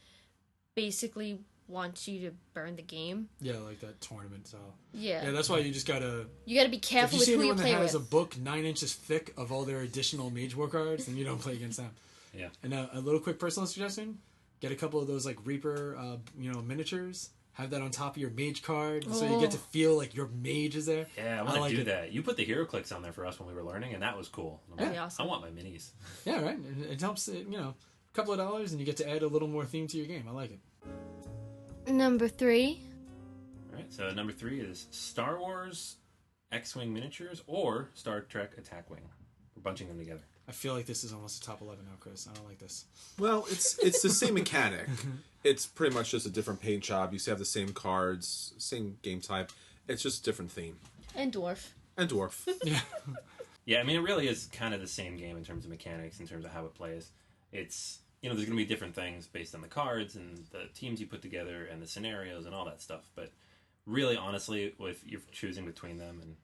basically want you to burn the game. Yeah, like that tournament style. Yeah, that's why you just gotta... You gotta be careful with who you play with. If you see anyone that has a book 9 inches thick of all their additional Mage War cards, then you don't play against them. Yeah. And a little quick personal suggestion, get a couple of those like Reaper, miniatures. Have that on top of your mage card, so you get to feel like your mage is there. Yeah, I want to do that. You put the hero clicks on there for us when we were learning, and that was cool. That'd be awesome. I want my minis. Yeah, right. It helps. A couple of dollars, and you get to add a little more theme to your game. I like it. Number 3. All right. So number 3 is Star Wars X-wing miniatures or Star Trek Attack Wing. We're bunching them together. I feel like this is almost a top 11 now, Chris. I don't like this. Well, it's the same mechanic. It's pretty much just a different paint job. You still have the same cards, same game type. It's just a different theme. And Dwarf. Yeah. Yeah, I mean, it really is kind of the same game in terms of mechanics, in terms of how it plays. It's, there's going to be different things based on the cards and the teams you put together and the scenarios and all that stuff. But really, honestly, if you're choosing between them, and,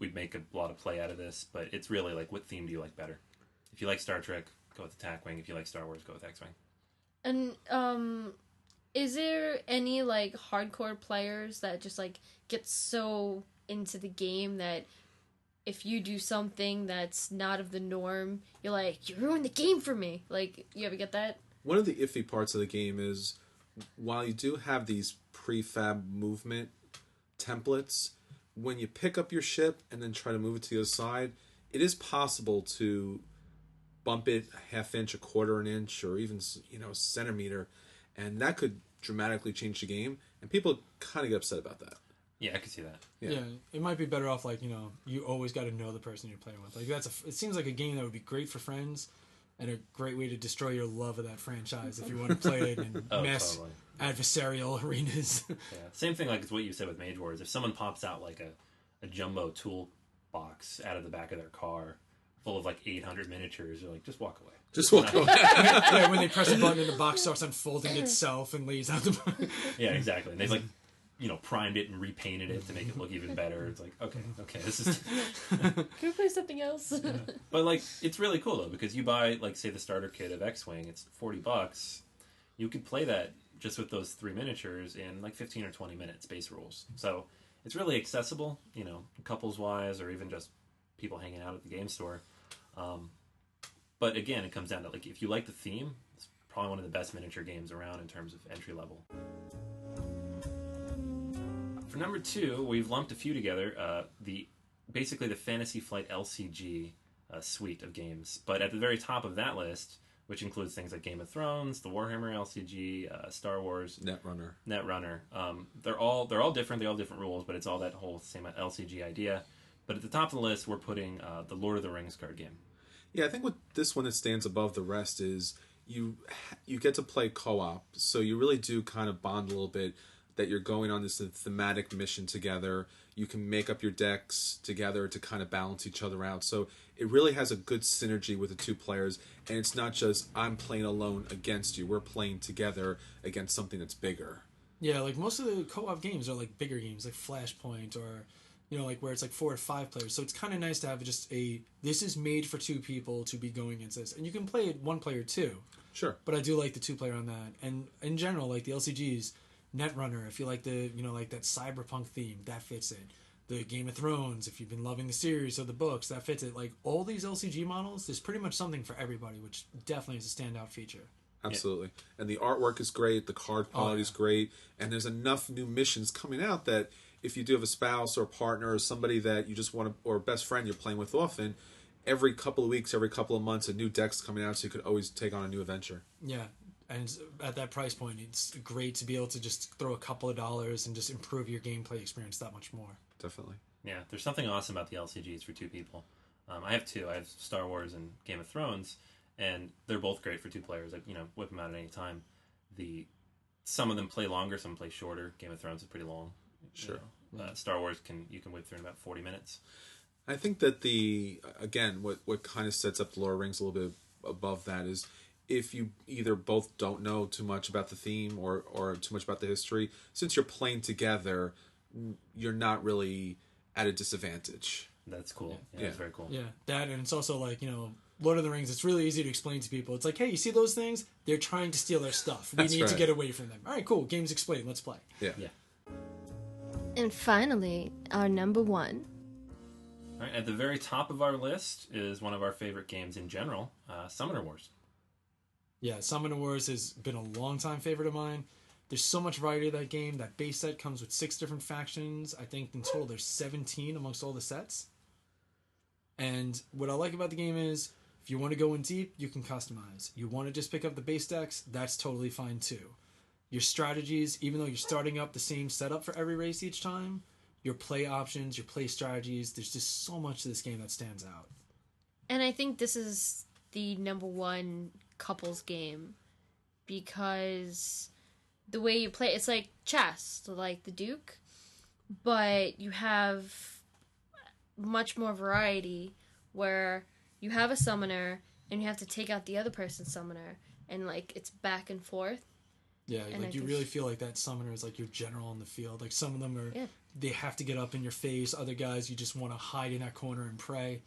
we'd make a lot of play out of this, but it's really like, what theme do you like better? If you like Star Trek, go with Attack Wing. If you like Star Wars, go with X-Wing. And, is there any, hardcore players that just, get so into the game that if you do something that's not of the norm, you're like, you ruined the game for me? You ever get that? One of the iffy parts of the game is, while you do have these prefab movement templates, when you pick up your ship and then try to move it to the other side, it is possible to bump it a half inch, a quarter an inch, or even a centimeter, and that could dramatically change the game. And people kind of get upset about that. Yeah, I could see that. Yeah, it might be better off you always got to know the person you're playing with. It seems like a game that would be great for friends, and a great way to destroy your love of that franchise if you want to play it in Totally. Adversarial arenas. Yeah. Same thing as what you said with Mage Wars. If someone pops out a jumbo tool box out of the back of their car full of 800 miniatures, you're like, just walk away. Just walk away. Yeah, when they press a button and the box starts unfolding itself and lays out the... Yeah, exactly. And they've primed it and repainted it to make it look even better. It's like, okay, this is... Can we play something else? Yeah. But it's really cool though, because you buy say the starter kit of X-Wing, it's $40. You could play that just with those 3 miniatures in 15 or 20 minutes base rules. So it's really accessible, couples wise, or even just people hanging out at the game store. But again, it comes down to if you like the theme, it's probably one of the best miniature games around in terms of entry level. For number 2, we've lumped a few together. Basically the Fantasy Flight LCG suite of games. But at the very top of that list, which includes things like Game of Thrones, the Warhammer LCG, Star Wars, Netrunner. They're all different. They all have different rules, but it's all that whole same LCG idea. But at the top of the list, we're putting the Lord of the Rings card game. Yeah, I think what this one that stands above the rest is you get to play co-op, so you really do kind of bond a little bit. That you're going on this thematic mission together. You can make up your decks together to kind of balance each other out. So it really has a good synergy with the 2 players. And it's not just, I'm playing alone against you. We're playing together against something that's bigger. Yeah, most of the co-op games are bigger games, like Flashpoint, or, where it's 4 or 5 players. So it's kind of nice to have just this is made for 2 people to be going against this. And you can play it 1 player too. Sure. But I do like the 2 player on that. And in general, the LCGs, Netrunner, if you like the like that cyberpunk theme, that fits it. The Game of Thrones, if you've been loving the series or the books, that fits it. Like all these LCG models, there's pretty much something for everybody, which definitely is a standout feature. Absolutely. And the artwork is great, the card quality is great, and there's enough new missions coming out that if you do have a spouse or a partner or somebody that you just want to, or a best friend you're playing with often, every couple of weeks, every couple of months, a new deck's coming out, so you could always take on a new adventure. Yeah, and at that price point, it's great to be able to just throw a couple of dollars and just improve your gameplay experience that much more. Definitely. Yeah, there's something awesome about the LCGs for two people. I have two. I have Star Wars and Game of Thrones, and they're both great for two players. Like, whip them out at any time. Some of them play longer, some play shorter. Game of Thrones is pretty long. Sure. Star Wars you can whip through in about 40 minutes. I think that what kind of sets up the Lord of the Rings a little bit above that is if you either both don't know too much about the theme or too much about the history, since you're playing together, you're not really at a disadvantage. That's cool. Yeah, that's very cool. Yeah, that, and it's also like, Lord of the Rings, it's really easy to explain to people. It's like, hey, you see those things? They're trying to steal our stuff. We need to get away from them. All right, cool. Game's explained. Let's play. Yeah. And finally, our number one. All right, at the very top of our list is one of our favorite games in general, Summoner Wars. Yeah, Summoner Wars has been a long-time favorite of mine. There's so much variety of that game. That base set comes with 6 different factions. I think in total there's 17 amongst all the sets. And what I like about the game is, if you want to go in deep, you can customize. You want to just pick up the base decks, that's totally fine too. Your strategies, even though you're starting up the same setup for every race each time, your play options, your play strategies, there's just so much to this game that stands out. And I think this is the number one couples game because the way you play, it's like chess, like the Duke, but you have much more variety where you have a summoner and you have to take out the other person's summoner, and like it's back and forth. Yeah, and like you really feel like that summoner is like your general on the field. Like some of them are, they have to get up in your face. Other guys, you just want to hide in that corner and pray.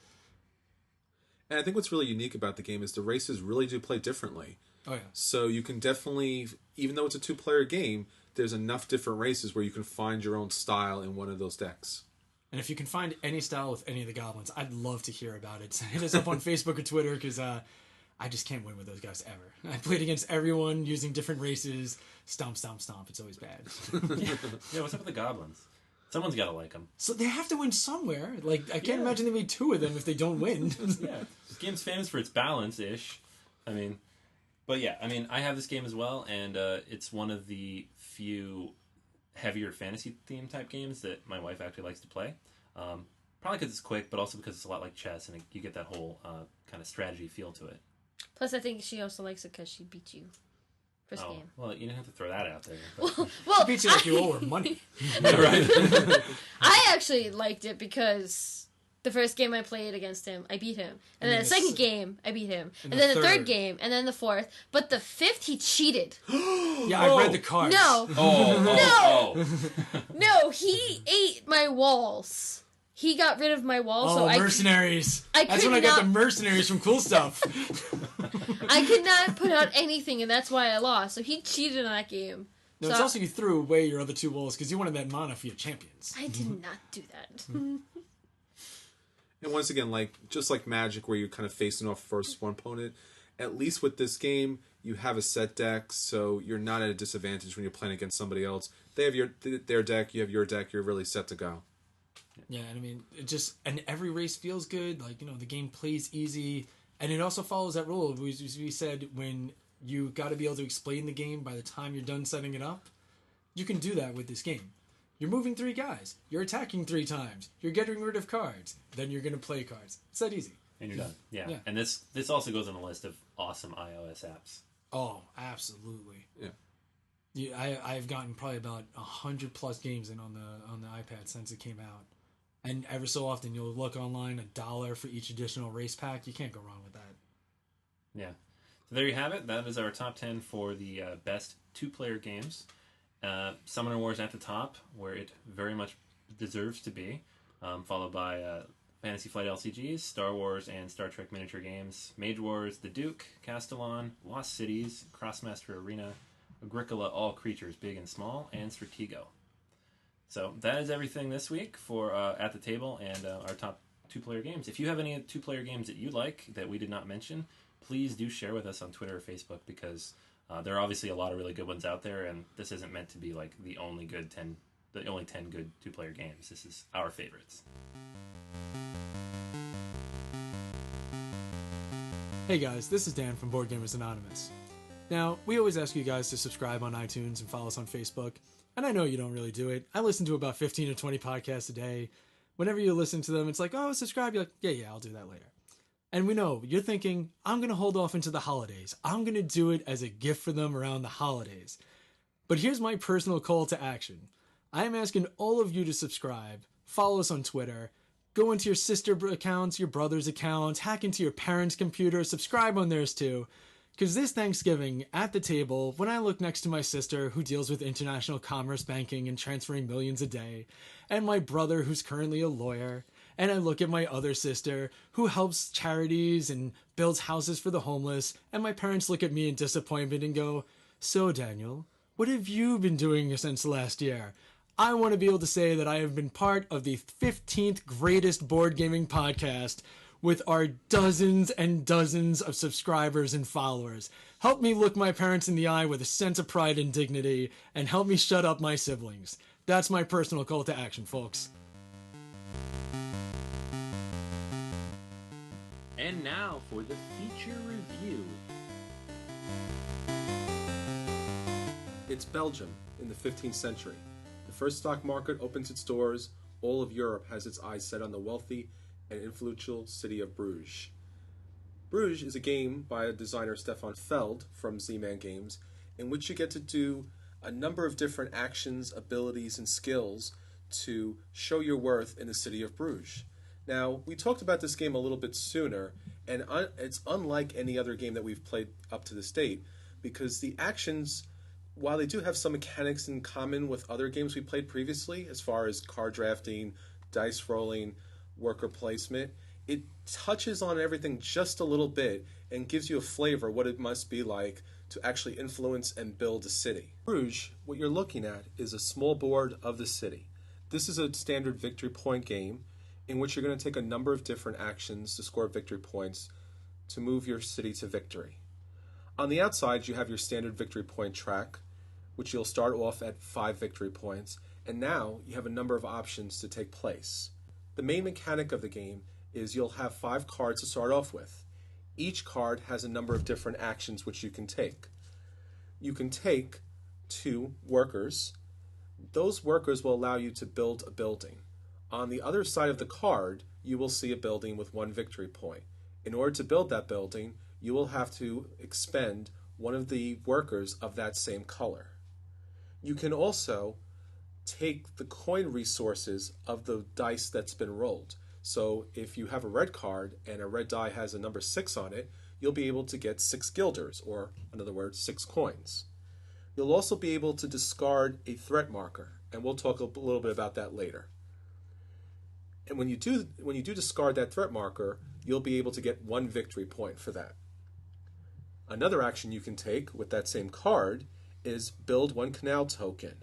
And I think what's really unique about the game is the races really do play differently. Oh yeah. So you can definitely, even though it's a 2-player game, there's enough different races where you can find your own style in one of those decks. And if you can find any style with any of the goblins, I'd love to hear about it. Hit us up on Facebook or Twitter, because I just can't win with those guys ever. I played against everyone using different races. Stomp, stomp, stomp. It's always bad. Yeah, what's up with the goblins? Someone's got to like them. So they have to win somewhere. Like, I can't imagine there be 2 of them if they don't win. Yeah. This game's famous for its balance-ish. I have this game as well, and it's one of the few heavier fantasy-themed type games that my wife actually likes to play. Probably because it's quick, but also because it's a lot like chess, and you get that whole kind of strategy feel to it. Plus, I think she also likes it because she beat you first game. Well, you didn't have to throw that out there. Well, Beats you like you owe her money. Right. I actually liked it because the first game I played against him, I beat him. And then the second game, I beat him. And then the third game, and then the fourth. But the fifth, he cheated. Yeah, I read the cards. No. No, he ate my walls. He got rid of my wall, so mercenaries. That's when I got the mercenaries from Cool Stuff. I could not put out anything, and that's why I lost. So he cheated in that game. No, it's also you threw away your other 2 walls because you wanted that mana for your champions. I did not do that. And once again, just like Magic, where you're kind of facing off versus one opponent, at least with this game, you have a set deck, so you're not at a disadvantage when you're playing against somebody else. They have their deck, you have your deck, you're really set to go. Yeah, and I mean, and every race feels good. Like, the game plays easy, and it also follows that rule. We said, when you got to be able to explain the game by the time you're done setting it up, you can do that with this game. You're moving 3 guys. You're attacking 3 times. You're getting rid of cards. Then you're going to play cards. It's that easy. And you're done. Yeah. And this also goes on the list of awesome iOS apps. Oh, absolutely. Yeah. I've gotten probably about 100+ games in on the iPad since it came out. And every so often you'll look online, $1 for each additional race pack. You can't go wrong with that. Yeah. So there you have it. That is our top 10 for the best 2-player games. Summoner Wars at the top, where it very much deserves to be, followed by Fantasy Flight LCGs, Star Wars and Star Trek miniature games, Mage Wars, The Duke, Castellan, Lost Cities, Crossmaster Arena, Agricola, All Creatures, Big and Small, and Stratego. So that is everything this week for At the Table and our top 2-player games. If you have any 2-player games that you like that we did not mention, please do share with us on Twitter or Facebook, because there are obviously a lot of really good ones out there, and this isn't meant to be like the only 10 good 2-player games. This is our favorites. Hey guys, this is Dan from Board Gamers Anonymous. Now, we always ask you guys to subscribe on iTunes and follow us on Facebook, and I know you don't really do it. I listen to about 15 or 20 podcasts a day. Whenever you listen to them, it's like, oh, subscribe. You're like, yeah, I'll do that later. And we know, you're thinking, I'm going to hold off into the holidays. I'm going to do it as a gift for them around the holidays. But here's my personal call to action. I am asking all of you to subscribe, follow us on Twitter, go into your sister accounts, your brother's accounts, hack into your parents' computer, subscribe on theirs too. Because this Thanksgiving, at the table, when I look next to my sister, who deals with international commerce banking and transferring millions a day, and my brother, who's currently a lawyer, and I look at my other sister, who helps charities and builds houses for the homeless, and my parents look at me in disappointment and go, so Daniel, what have you been doing since last year? I want to be able to say that I have been part of the 15th greatest board gaming podcast with our dozens and dozens of subscribers and followers. Help me look my parents in the eye with a sense of pride and dignity, and help me shut up my siblings. That's my personal call to action, folks. And now for the feature review. It's Belgium in the 15th century. The first stock market opens its doors. All of Europe has its eyes set on the wealthy and influential city of Bruges. Bruges is a game by designer Stefan Feld from Z-Man Games, in which you get to do a number of different actions, abilities, and skills to show your worth in the city of Bruges. Now, we talked about this game a little bit sooner, and it's unlike any other game that we've played up to this date, because the actions, while they do have some mechanics in common with other games we played previously, as far as card drafting, dice rolling, worker placement, it touches on everything just a little bit and gives you a flavor what it must be like to actually influence and build a city. Bruges, what you're looking at is a small board of the city. This is a standard victory point game in which you're going to take a number of different actions to score victory points to move your city to victory. On the outside, you have your standard victory point track, which you'll start off at 5 victory points, and now you have a number of options to take place. The main mechanic of the game is you'll have 5 cards to start off with. Each card has a number of different actions which you can take. You can take 2 workers. Those workers will allow you to build a building. On the other side of the card, you will see a building with 1 victory point. In order to build that building, you will have to expend one of the workers of that same color. You can also take the coin resources of the dice that's been rolled. So if you have a red card and a red die has a number 6 on it, you'll be able to get 6 guilders, or in other words, 6 coins. You'll also be able to discard a threat marker, and we'll talk a little bit about that later. And when you do discard that threat marker, you'll be able to get 1 victory point for that. Another action you can take with that same card is build 1 canal token.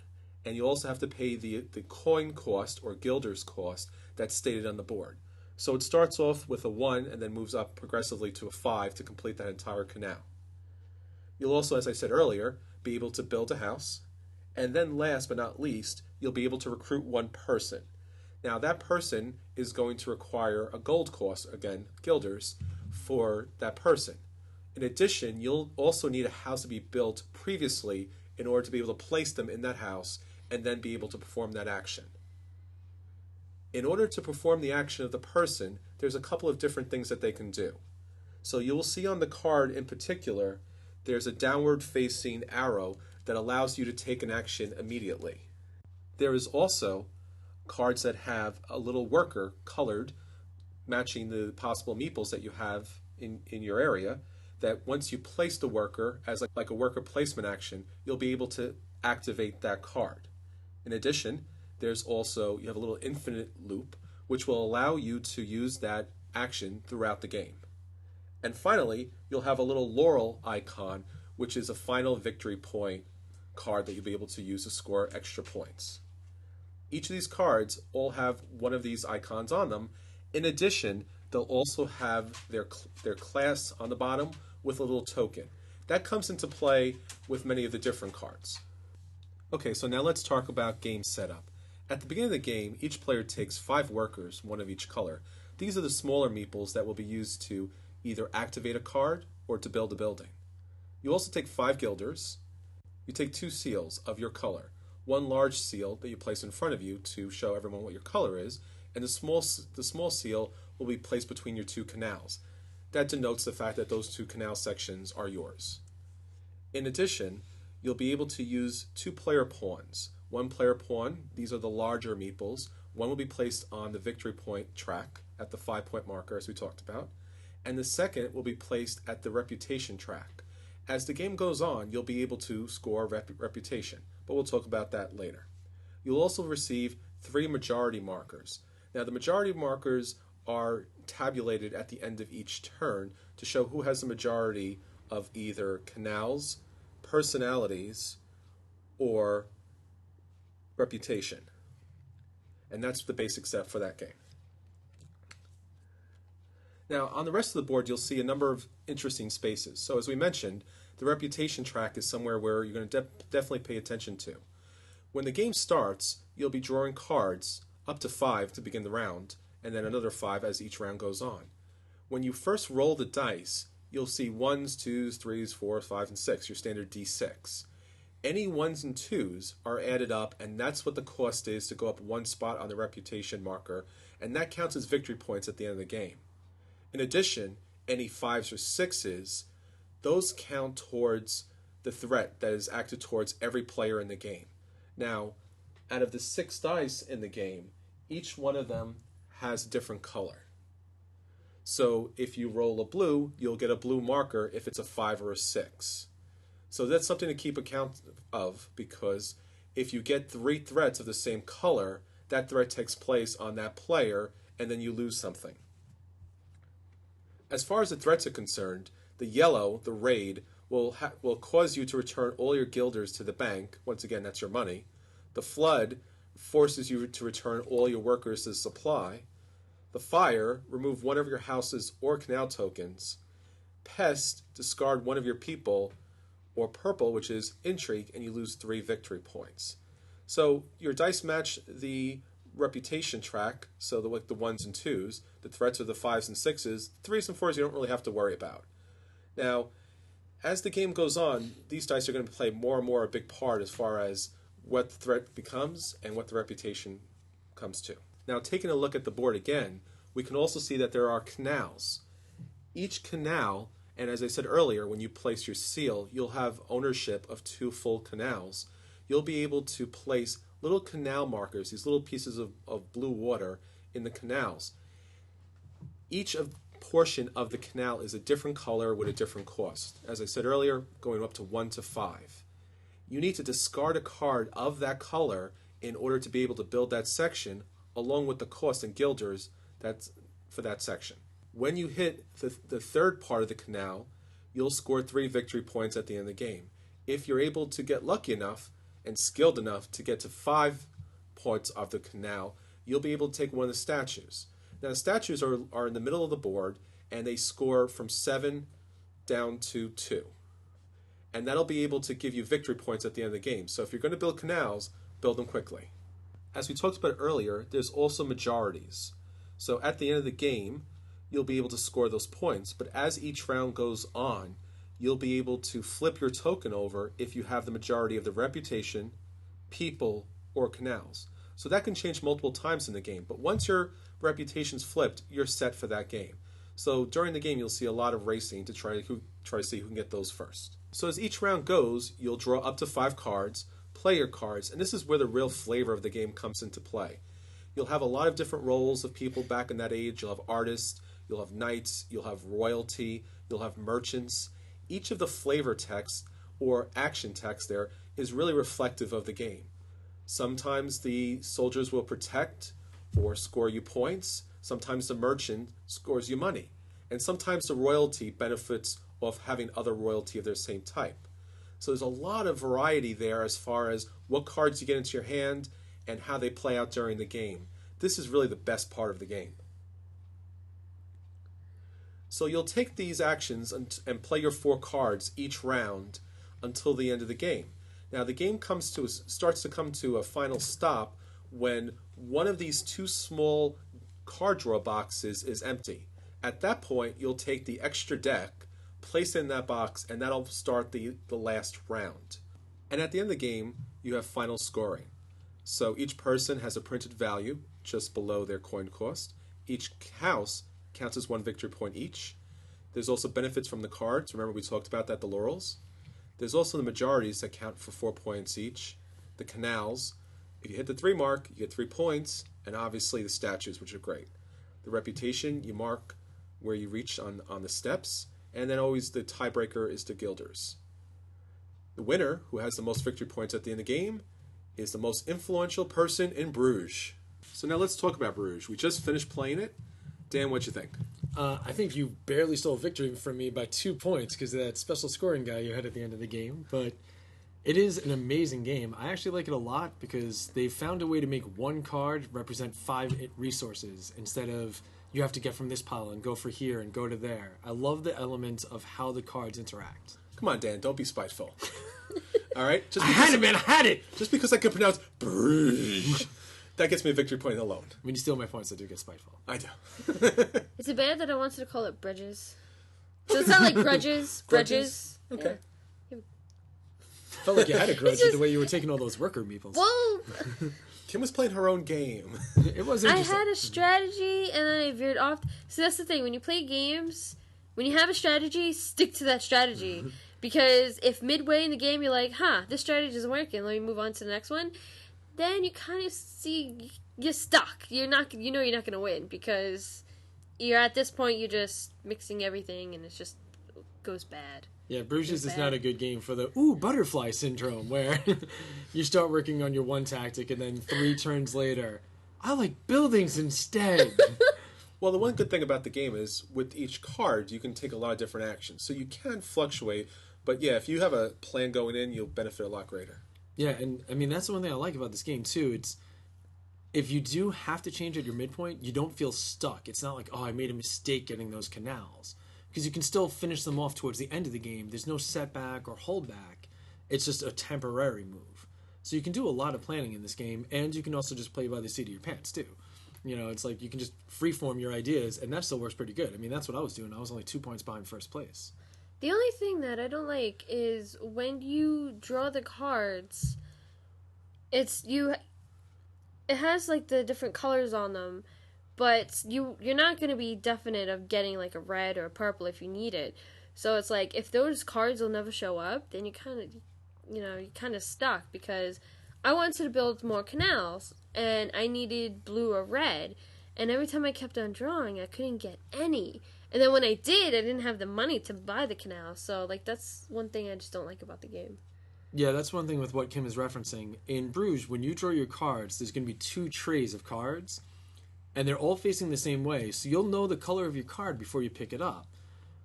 And you also have to pay the coin cost or guilder's cost that's stated on the board. So it starts off with a 1 and then moves up progressively to a 5 to complete that entire canal. You'll also, as I said earlier, be able to build a house. And then last but not least, you'll be able to recruit 1 person. Now that person is going to require a gold cost, again, guilders, for that person. In addition, you'll also need a house to be built previously in order to be able to place them in that house and then be able to perform that action. In order to perform the action of the person, there's a couple of different things that they can do. So you will see on the card in particular, there's a downward facing arrow that allows you to take an action immediately. There is also cards that have a little worker colored, matching the possible meeples that you have in your area, that once you place the worker as like a worker placement action, you'll be able to activate that card. In addition, there's also, you have a little infinite loop, which will allow you to use that action throughout the game. And finally, you'll have a little laurel icon, which is a final victory point card that you'll be able to use to score extra points. Each of these cards all have one of these icons on them. In addition, they'll also have their class on the bottom with a little token. That comes into play with many of the different cards. Okay, so now let's talk about game setup. At the beginning of the game, each player takes 5 workers, one of each color. These are the smaller meeples that will be used to either activate a card or to build a building. You also take 5 guilders. You take 2 seals of your color. One large seal that you place in front of you to show everyone what your color is, and the small seal will be placed between your 2 canals. That denotes the fact that those 2 canal sections are yours. In addition, you'll be able to use 2 player pawns. 1 player pawn, these are the larger meeples. One will be placed on the victory point track at the 5-point marker, as we talked about, and the second will be placed at the reputation track. As the game goes on, you'll be able to score reputation, but we'll talk about that later. You'll also receive 3 majority markers. Now, the majority markers are tabulated at the end of each turn to show who has the majority of either canals, personalities, or reputation. And that's the basic set for that game. Now, on the rest of the board, you'll see a number of interesting spaces. So as we mentioned, the reputation track is somewhere where you're going to definitely pay attention to. When the game starts, you'll be drawing cards, up to 5 to begin the round, and then another 5 as each round goes on. When you first roll the dice, you'll see 1s, 2s, 3s, 4s, 5s, and 6, your standard D6. Any 1s and 2s are added up, and that's what the cost is to go up 1 spot on the reputation marker, and that counts as victory points at the end of the game. In addition, any 5s or 6s, those count towards the threat that is acted towards every player in the game. Now, out of the 6 dice in the game, each one of them has a different color. So if you roll a blue, you'll get a blue marker if it's a 5 or a 6. So that's something to keep account of, because if you get 3 threats of the same color, that threat takes place on that player, and then you lose something. As far as the threats are concerned, the yellow, the raid, will cause you to return all your guilders to the bank. Once again, that's your money. The flood forces you to return all your workers to the supply. The fire, remove one of your houses or canal tokens. Pest, discard one of your people. Or purple, which is intrigue, and you lose 3 victory points. So your dice match the reputation track, so the 1s and 2s. The threats are the 5s and 6s. 3s and 4s you don't really have to worry about. Now, as the game goes on, these dice are going to play more and more a big part as far as what the threat becomes and what the reputation comes to. Now, taking a look at the board again, we can also see that there are canals. Each canal, and as I said earlier, when you place your seal, you'll have ownership of 2 full canals. You'll be able to place little canal markers, these little pieces of blue water in the canals. Each portion of the canal is a different color with a different cost. As I said earlier, going up to 1 to 5. You need to discard a card of that color in order to be able to build that section, along with the cost and guilders for that section. When you hit the third part of the canal, you'll score 3 victory points at the end of the game. If you're able to get lucky enough and skilled enough to get to 5 parts of the canal, you'll be able to take one of the statues. Now, the statues are in the middle of the board, and they score from 7 down to 2. And that'll be able to give you victory points at the end of the game. So if you're going to build canals, build them quickly. As we talked about earlier, there's also majorities. So at the end of the game, you'll be able to score those points, but as each round goes on, you'll be able to flip your token over if you have the majority of the reputation, people, or canals. So that can change multiple times in the game, but once your reputation's flipped, you're set for that game. So during the game, you'll see a lot of racing to try to see who can get those first. So as each round goes, you'll draw up to 5 cards, play your cards, and this is where the real flavor of the game comes into play. You'll have a lot of different roles of people back in that age. You'll have artists, you'll have knights, you'll have royalty, you'll have merchants. Each of the flavor text or action text there is really reflective of the game. Sometimes the soldiers will protect or score you points. Sometimes the merchant scores you money. And sometimes the royalty benefits off having other royalty of their same type. So there's a lot of variety there as far as what cards you get into your hand and how they play out during the game. This is really the best part of the game. So you'll take these actions and play your 4 cards each round until the end of the game. Now the game starts to come to a final stop when one of these 2 small card draw boxes is empty. At that point, you'll take the extra deck, place it in that box, and that'll start the last round. And at the end of the game, you have final scoring. So each person has a printed value just below their coin cost. Each house counts as 1 victory point each. There's also benefits from the cards. Remember we talked about that, the laurels. There's also the majorities that count for 4 points each. The canals. If you hit the 3 mark, you get 3 points. And obviously the statues, which are great. The reputation, you mark where you reach on the steps. And then always the tiebreaker is the guilders. The winner, who has the most victory points at the end of the game, is the most influential person in Bruges. So now let's talk about Bruges. We just finished playing it. Dan, what'd you think? I think you barely stole victory from me by 2 points because of that special scoring guy you had at the end of the game. But it is an amazing game. I actually like it a lot because they found a way to make 1 card represent 5 resources instead of you have to get from this pile and go for here and go to there. I love the element of how the cards interact. Come on, Dan, don't be spiteful. All right? I had it, man, I had it! Just because I can pronounce Bruges, that gets me a victory point alone. When you steal my points, I do get spiteful. I do. Is it bad that I wanted to call it Bridges? Does it sound like grudges? Grudges? Okay. Yeah. Felt like you had a grudge with the way you were taking all those worker meeples. Well, Kim was playing her own game. It was I interesting. had a strategy and then I veered off. So that's the thing. When you play games, when you have a strategy, stick to that strategy. Because if midway in the game you're like, this strategy isn't working, let me move on to the next one, then you kind of see you're stuck. You're not going to win because you're at this point you're just mixing everything and it just goes bad. Yeah, Bruges is bad. not a good game for the butterfly syndrome where you start working on your one tactic and then 3 turns later, I like buildings instead. Well, the one good thing about the game is with each card, you can take a lot of different actions. So you can fluctuate. But yeah, if you have a plan going in, you'll benefit a lot greater. Yeah, and I mean, that's the one thing I like about this game, too. It's if you do have to change at your midpoint, you don't feel stuck. It's not like, I made a mistake getting those canals. Because you can still finish them off towards the end of the game. There's no setback or holdback. It's just a temporary move. So you can do a lot of planning in this game, and you can also just play by the seat of your pants, too. You know, it's like you can just freeform your ideas, and that still works pretty good. I mean, that's what I was doing. I was only 2 points behind first place. The only thing that I don't like is when you draw the cards, it has like the different colors on them, but you're not going to be definite of getting like a red or a purple if you need it. So it's like if those cards will never show up, then you're kind of stuck because I wanted to build more canals and I needed blue or red, and every time I kept on drawing, I couldn't get any. And then when I did, I didn't have the money to buy the canal. So, that's one thing I just don't like about the game. Yeah, that's one thing with what Kim is referencing. In Bruges, when you draw your cards, there's going to be 2 trays of cards, and they're all facing the same way. So you'll know the color of your card before you pick it up.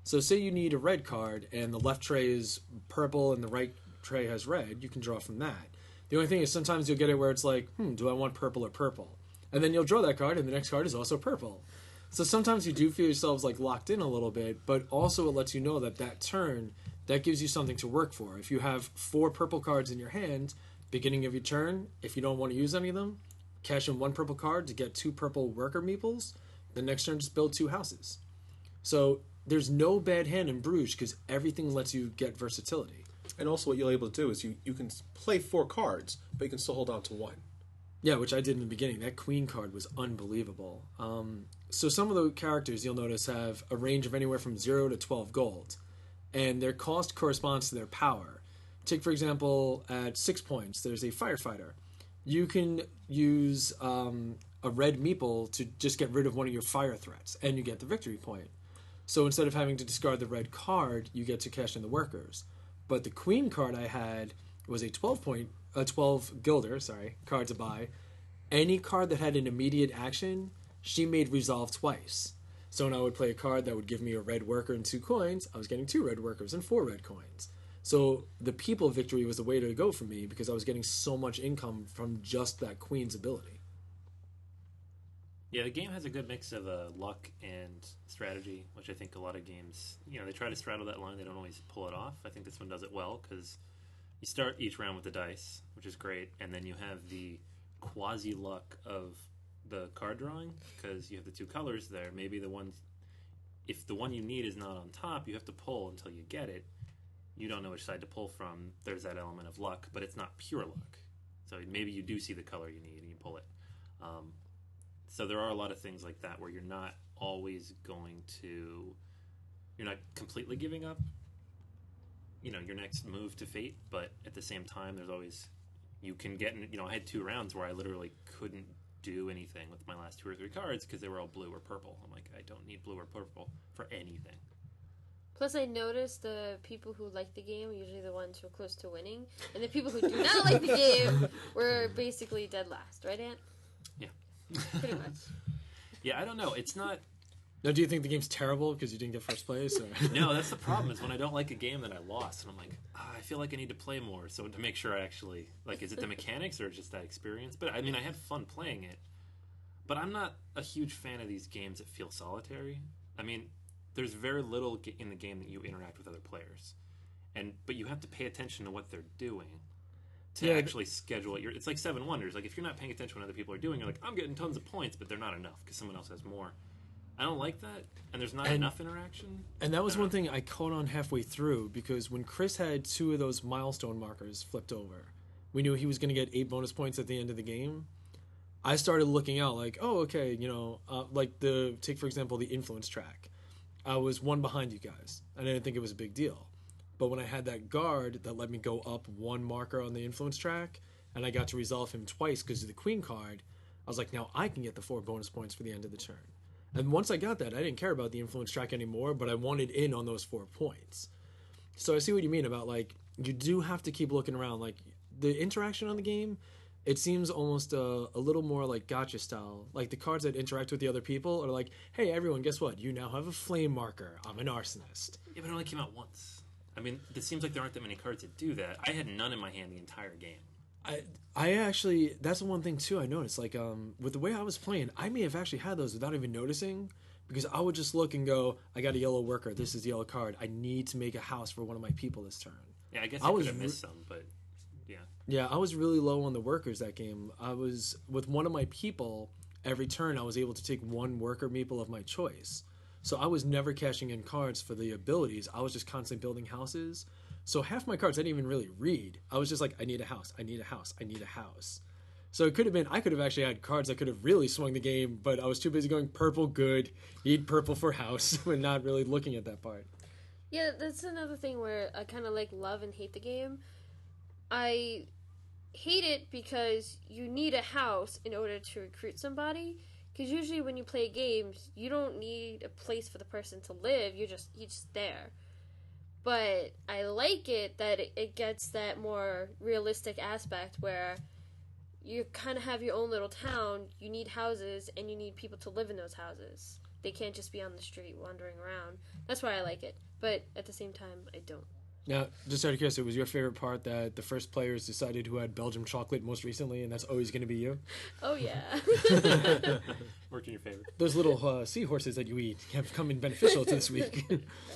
So say you need a red card, and the left tray is purple and the right tray has red, you can draw from that. The only thing is sometimes you'll get it where it's like, do I want purple or purple? And then you'll draw that card, and the next card is also purple. So sometimes you do feel yourselves like locked in a little bit, but also it lets you know that turn, that gives you something to work for. If you have 4 purple cards in your hand, beginning of your turn, if you don't want to use any of them, cash in 1 purple card to get 2 purple worker meeples. The next turn, just build 2 houses. So there's no bad hand in Bruges because everything lets you get versatility. And also what you're able to do is you can play 4 cards, but you can still hold on to 1. Yeah, which I did in the beginning. That queen card was unbelievable. So some of the characters you'll notice have a range of anywhere from 0 to 12 gold, and their cost corresponds to their power. Take, for example, at 6 points, there's a firefighter. You can use a red meeple to just get rid of one of your fire threats, and you get the victory point. So instead of having to discard the red card, you get to cash in the workers. But the queen card I had was a 12 guilder, card to buy. Any card that had an immediate action, she made resolve twice. So when I would play a card that would give me a red worker and 2 coins, I was getting 2 red workers and 4 red coins. So the people victory was the way to go for me because I was getting so much income from just that queen's ability. Yeah, the game has a good mix of luck and strategy, which I think a lot of games, they try to straddle that line. They don't always pull it off. I think this one does it well because you start each round with the dice, which is great, and then you have the quasi luck of the card drawing because you have the two colors there. Maybe if the one you need is not on top, you have to pull until you get it. You don't know which side to pull from. There's that element of luck, but it's not pure luck. So maybe you do see the color you need and you pull it. So there are a lot of things like that where you're not always you're not completely giving up, your next move to fate, but at the same time, there's always, you can get, I had 2 rounds where I literally couldn't do anything with my last 2 or 3 cards because they were all blue or purple. I'm like, I don't need blue or purple for anything. Plus, I noticed the people who like the game are usually the ones who are close to winning, and the people who do not like the game were basically dead last, right, Ant? Yeah. Pretty much. Yeah, I don't know. It's not... Now, do you think the game's terrible because you didn't get first place? Or? No, that's the problem, is when I don't like a game that I lost, and I'm like, I feel like I need to play more, so to make sure I actually... is it the mechanics or just that experience? But, I had fun playing it. But I'm not a huge fan of these games that feel solitary. There's very little in the game that you interact with other players. But you have to pay attention to what they're doing to actually schedule it. It's like Seven Wonders. Like, if you're not paying attention to what other people are doing, you're like, I'm getting tons of points, but they're not enough because someone else has more. I don't like that, and there's not enough interaction. And that was one thing I caught on halfway through, because when Chris had 2 of those milestone markers flipped over, we knew he was going to get 8 bonus points at the end of the game. I started looking out like, oh, okay, take, for example, the influence track. I was 1 behind you guys. I didn't think it was a big deal. But when I had that guard that let me go up 1 marker on the influence track, and I got to resolve him twice because of the queen card, I was like, now I can get the 4 bonus points for the end of the turn. And once I got that, I didn't care about the influence track anymore, but I wanted in on those 4 points. So I see what you mean about, you do have to keep looking around. The interaction on the game, it seems almost a little more like gacha style. Like, the cards that interact with the other people are like, hey, everyone, guess what? You now have a flame marker. I'm an arsonist. Yeah, but it only came out once. It seems like there aren't that many cards that do that. I had none in my hand the entire game. I actually, that's the one thing too I noticed. With the way I was playing, I may have actually had those without even noticing, because I would just look and go, I got a yellow worker. This is the yellow card. I need to make a house for one of my people this turn. Yeah, I guess I could have missed some, but yeah. Yeah, I was really low on the workers that game. I was, with one of my people, every turn I was able to take 1 worker meeple of my choice. So I was never cashing in cards for the abilities. I was just constantly building houses. So half my cards I didn't even really read. I was just like, I need a house, I need a house, I need a house. So it could have been, I could have actually had cards that could have really swung the game, but I was too busy going purple, good, need purple for house, and not really looking at that part. Yeah, that's another thing where I kind of love and hate the game. I hate it because you need a house in order to recruit somebody. Because usually when you play games, you don't need a place for the person to live. You're just there. But I like it that it gets that more realistic aspect where you kind of have your own little town. You need houses, and you need people to live in those houses. They can't just be on the street wandering around. That's why I like it. But at the same time, I don't. Now, just out of curiosity, was your favorite part that the first players decided who had Belgium chocolate most recently, and that's always going to be you? Oh, yeah. Worked in your favor. Those little seahorses that you eat have come in beneficial to this week.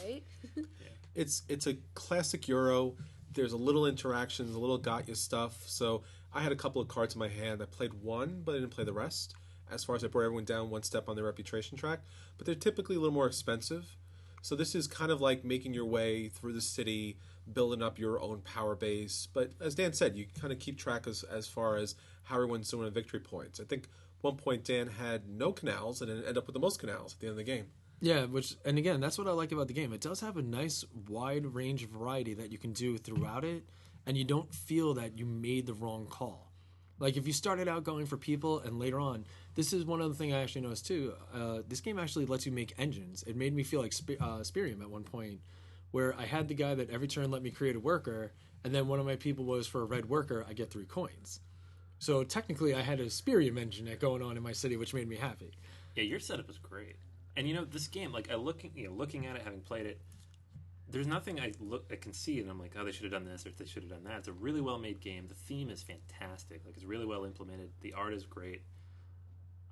Right? Yeah. It's a classic Euro. There's a little interactions, a little got you stuff. So I had a couple of cards in my hand. I played 1, but I didn't play the rest. As far as I brought everyone down 1 step on the reputation track. But they're typically a little more expensive. So this is kind of like making your way through the city, building up your own power base. But as Dan said, you kind of keep track as far as how everyone's doing on victory points. I think one point Dan had no canals and ended up with the most canals at the end of the game. Yeah, and again, that's what I like about the game. It does have a nice wide range of variety that you can do throughout it, and you don't feel that you made the wrong call. Like, if you started out going for people and later on, this is one other thing I actually noticed too. This game actually lets you make engines. It made me feel like Spirium at one point, where I had the guy that every turn let me create a worker, and then one of my people was for a red worker, I get 3 coins. So technically I had a Spirium engine going on in my city, which made me happy. Yeah, your setup was great. And this game, looking at it, having played it, there's nothing I can see and I'm like, oh, they should have done this or they should have done that. It's a really well made game. The theme is fantastic. Like, it's really well implemented. The art is great.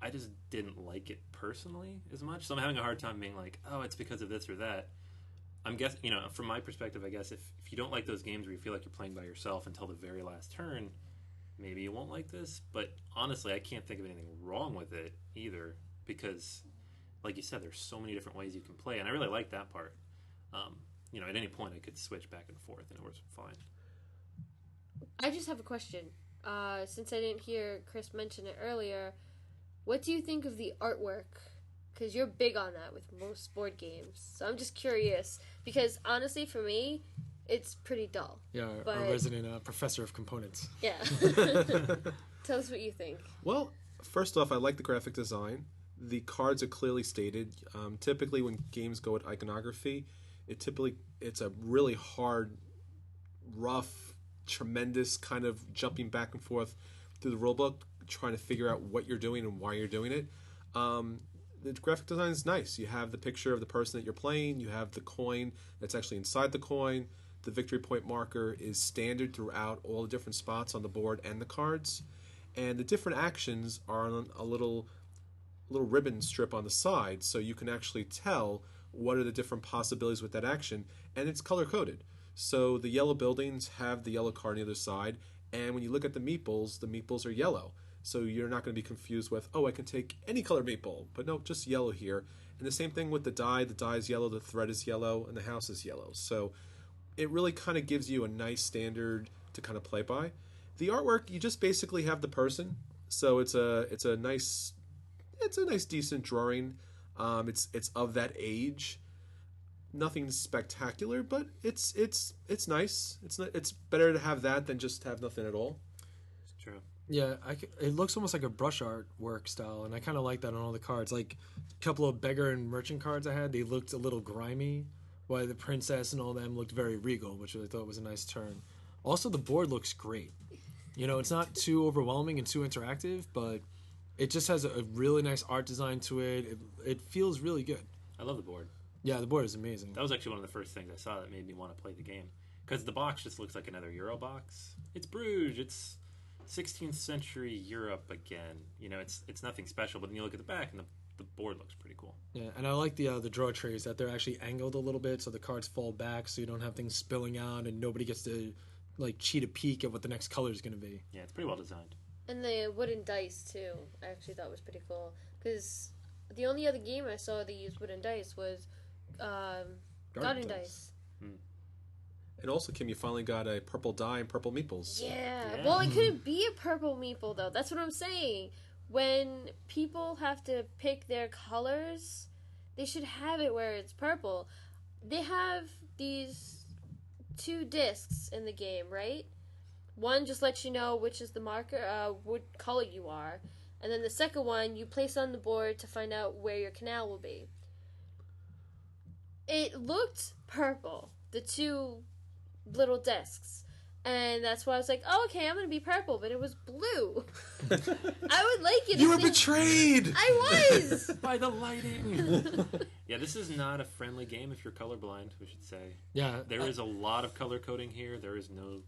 I just didn't like it personally as much, so I'm having a hard time being like, oh, it's because of this or that. I'm guessing, from my perspective, I guess if you don't like those games where you feel like you're playing by yourself until the very last turn, maybe you won't like this. But honestly, I can't think of anything wrong with it either because, like you said, there's so many different ways you can play, and I really like that part. At any point I could switch back and forth, and it was fine. I just have a question. Since I didn't hear Chris mention it earlier, what do you think of the artwork? Because you're big on that with most board games. So I'm just curious. Because honestly, for me, it's pretty dull. Yeah, but... our resident professor of components. Yeah. Tell us what you think. Well, first off, I like the graphic design. The cards are clearly stated. Typically, when games go with iconography, it's a really hard, rough, tremendous kind of jumping back and forth through the rulebook, trying to figure out what you're doing and why you're doing it. The graphic design is nice. You have the picture of the person that you're playing. You have the coin that's actually inside the coin. The victory point marker is standard throughout all the different spots on the board and the cards. And the different actions are on a little ribbon strip on the side, so you can actually tell what are the different possibilities with that action, and it's color-coded. So the yellow buildings have the yellow card on the other side, and when you look at the meeples are yellow. So you're not going to be confused with, oh, I can take any color meeple, but no, just yellow here. And the same thing with the die is yellow, the thread is yellow, and the house is yellow. So it really kind of gives you a nice standard to kind of play by. The artwork, you just basically have the person. So it's a nice decent drawing. It's of that age. Nothing spectacular, but it's nice. It's better to have that than just have nothing at all. It's true. Yeah, it looks almost like a brush art work style, and I kind of like that on all the cards. Like a couple of beggar and merchant cards I had, they looked a little grimy, while the princess and all them looked very regal, which I thought was a nice turn. Also, the board looks great. It's not too overwhelming and too interactive, but it just has a really nice art design to it. It feels really good. I love the board. Yeah, the board is amazing. That was actually one of the first things I saw that made me want to play the game. Because the box just looks like another Euro box. It's Bruges. It's 16th century Europe again. It's nothing special, but then you look at the back and the board looks pretty cool. Yeah, and I like the draw trays, that they're actually angled a little bit so the cards fall back so you don't have things spilling out and nobody gets to cheat a peek at what the next color is going to be. Yeah, it's pretty well designed. And the wooden dice, too, I actually thought was pretty cool. Because the only other game I saw that used wooden dice was Garden Dice. And also, Kim, you finally got a purple die and purple meeples. Yeah. Well, it couldn't be a purple meeple, though. That's what I'm saying. When people have to pick their colors, they should have it where it's purple. They have these 2 discs in the game, right? One just lets you know which is the marker, what color you are. And then the second one, you place on the board to find out where your canal will be. It looked purple, the 2 little discs. And that's why I was like, oh, okay, I'm going to be purple, but it was blue. I would like it. You were betrayed! I was! By the lighting! Yeah, this is not a friendly game if you're colorblind, we should say. Yeah. There is a lot of color coding here. There is no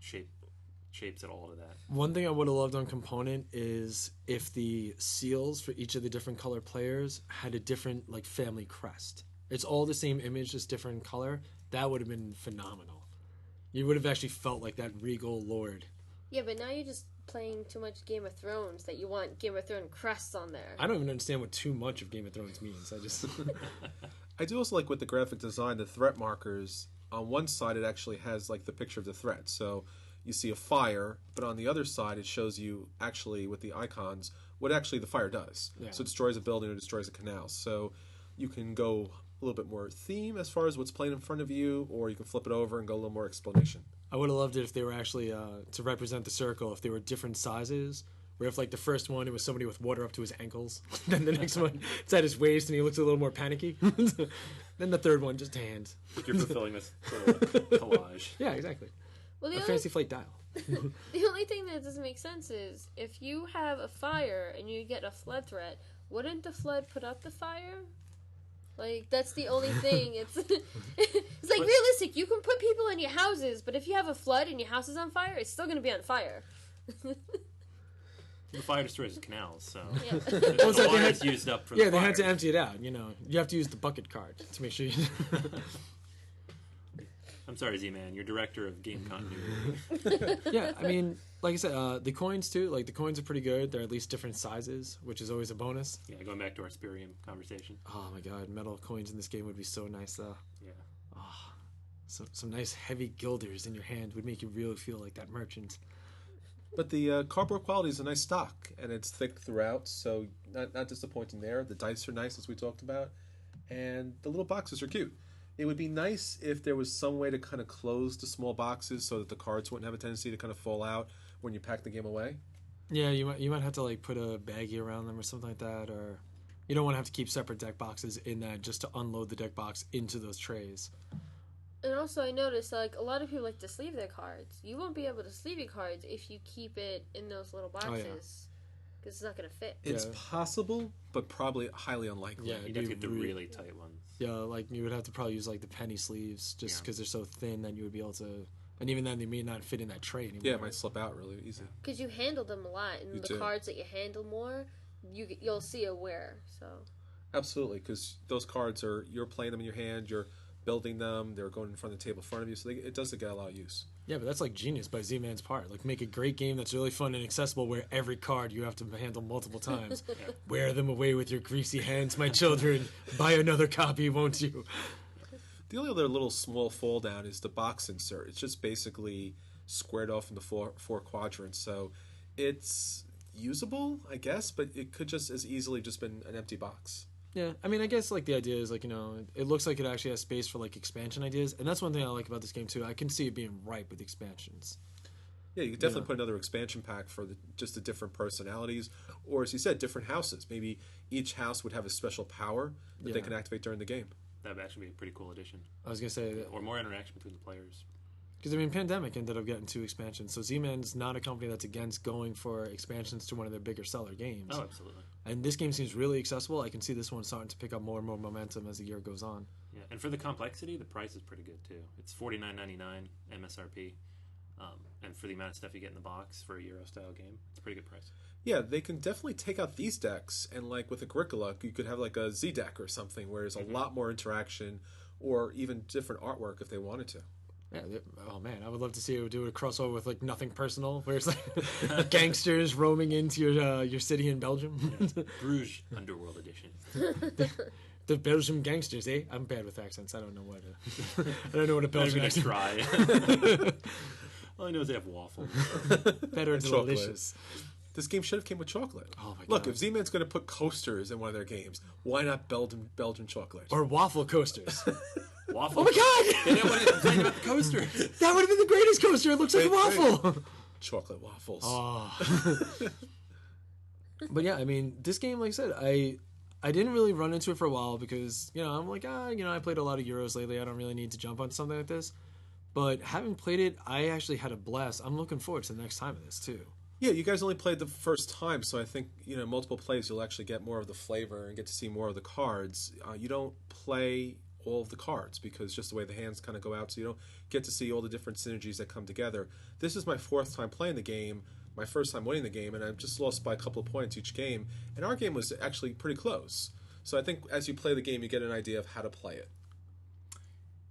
shapes at all to that. One thing I would have loved on Component is if the seals for each of the different color players had a different family crest. It's all the same image, just different color. That would have been phenomenal. You would have actually felt like that regal lord. Yeah, but now you're just playing too much Game of Thrones that you want Game of Thrones crests on there. I don't even understand what too much of Game of Thrones means. I do also like with the graphic design, the threat markers. On one side, it actually has the picture of the threat. So you see a fire, but on the other side, it shows you actually with the icons what actually the fire does. Yeah. So it destroys a building or destroys a canal. So you can go a little bit more theme as far as what's playing in front of you, or you can flip it over and go a little more explanation. I would have loved it if they were actually, to represent the circle, if they were different sizes, where if the first one, it was somebody with water up to his ankles, then the next one, it's at his waist and he looks a little more panicky. Then the third one, just hands. You're fulfilling this little collage. Yeah, exactly. Well, a Fantasy Flight dial. The only thing that doesn't make sense is, if you have a fire and you get a flood threat, wouldn't the flood put out the fire? Like, that's the only thing. It's it's like, realistic. You can put people in your houses, but if you have a flood and your house is on fire, it's still going to be on fire. The fire destroys the canals, so Yeah. the water's used up for the Yeah, they had to fire. empty it out. You know, you have to use the bucket card to make sure. I'm sorry, Z-Man. You're director of game continuity. Yeah, I mean, like I said, the coins too. Like the coins are pretty good. They're at least different sizes, which is always a bonus. Yeah, going back to our Spirium conversation. Oh my god, metal coins in this game would be so nice though. Yeah. Some nice heavy gilders in your hand would make you really feel like that merchant. But the cardboard quality is a nice stock, and it's thick throughout, so not disappointing there. The dice are nice, as we talked about, and the little boxes are cute. It would be nice if there was some way to kind of close the small boxes so that the cards wouldn't have a tendency to kind of fall out when you pack the game away. Yeah, you might have to like put a baggie around them or something like that, or you don't want to have to keep separate deck boxes in that just to unload the deck box into those trays. And also, I noticed, like, a lot of people like to sleeve their cards. You won't be able to sleeve your cards if you keep it in those little boxes. Because it's not going to fit. It's Yeah. possible, but probably highly unlikely. Yeah, You'd have to get the really tight ones. Yeah, like you would have to probably use like the penny sleeves just Yeah. because they're so thin that you would be able to, and even then they may not fit in that tray anymore. Yeah, it might slip out really easy. Because you handle them a lot. And You the do. cards that you handle more, you'll see a wear. So Absolutely, because those cards you're playing them in your hand, you're building them, they're going in front of the table in front of you, so it does get a lot of use. Yeah, but that's like genius by Z-Man's part. Like make a great game that's really fun and accessible where every card you have to handle multiple times. Wear them away with your greasy hands, my children. Buy another copy, won't you? The only other little small fall down is the box insert. It's just basically squared off into four quadrants, so it's usable, I guess, but it could just as easily just been an empty box. Yeah, I mean, I guess like the idea is like, you know, it looks like it actually has space for like expansion ideas, and that's one thing I like about this game too. I can see it being ripe with expansions. Yeah, you could definitely put another expansion pack for just the different personalities, or as you said, different houses. Maybe each house would have a special power that they Yeah. can activate during the game. That would actually be a pretty cool addition. I was gonna say that Or more interaction between the players. because I mean, Pandemic ended up getting 2 expansions, so Z-Man's not a company that's against going for expansions to one of their bigger seller games. Oh, absolutely. And this game seems really accessible. I can see this one starting to pick up more and more momentum as the year goes on. Yeah, and for the complexity, the price is pretty good too. It's $49.99 MSRP, and for the amount of stuff you get in the box for a Euro style game, it's a pretty good price. Yeah, they can definitely take out these decks, and like with Agricola, you could have like a Z deck or something where there's a lot more interaction, or even different artwork if they wanted to. Yeah. Oh man, I would love to see it do a crossover with like Nothing Personal, where it's like gangsters roaming into your city in Belgium. Bruges Underworld Edition. The Belgium gangsters, eh? I'm bad with accents. I don't know what. I don't know what a I'm Belgian gonna accent. try. All I know is they have waffles. Better And delicious. This game should have came with chocolate. Oh my Look, God. if Z-Man's going to put coasters in one of their games, why not Belgian chocolate? Or waffle coasters. Waffle. Oh my God! They didn't want to complain about the coasters. That would have been the greatest coaster. It looks like a waffle. Chocolate waffles. Oh. But yeah, I mean, this game, like I said, I didn't really run into it for a while because, you know, I'm like, I played a lot of Euros lately. I don't really need to jump on something like this. But having played it, I actually had a blast. I'm looking forward to the next time of this, too. Yeah, you guys only played the first time, so I think, multiple plays, you'll actually get more of the flavor and get to see more of the cards. You don't play all of the cards because just the way the hands kind of go out, so you don't get to see all the different synergies that come together. This is my 4th time playing the game, my first time winning the game, and I've just lost by a couple of points each game, and our game was actually pretty close. So I think as you play the game, you get an idea of how to play it.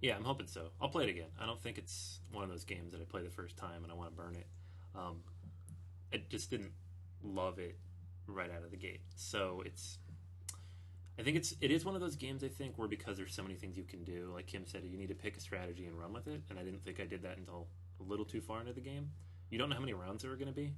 Yeah, I'm hoping so. I'll play it again. I don't think it's one of those games that I play the first time and I want to burn it. I just didn't love it right out of the gate. So I think it is one of those games, I think, where because there's so many things you can do, like Kim said, you need to pick a strategy and run with it, and I didn't think I did that until a little too far into the game. You don't know how many rounds there are going to be,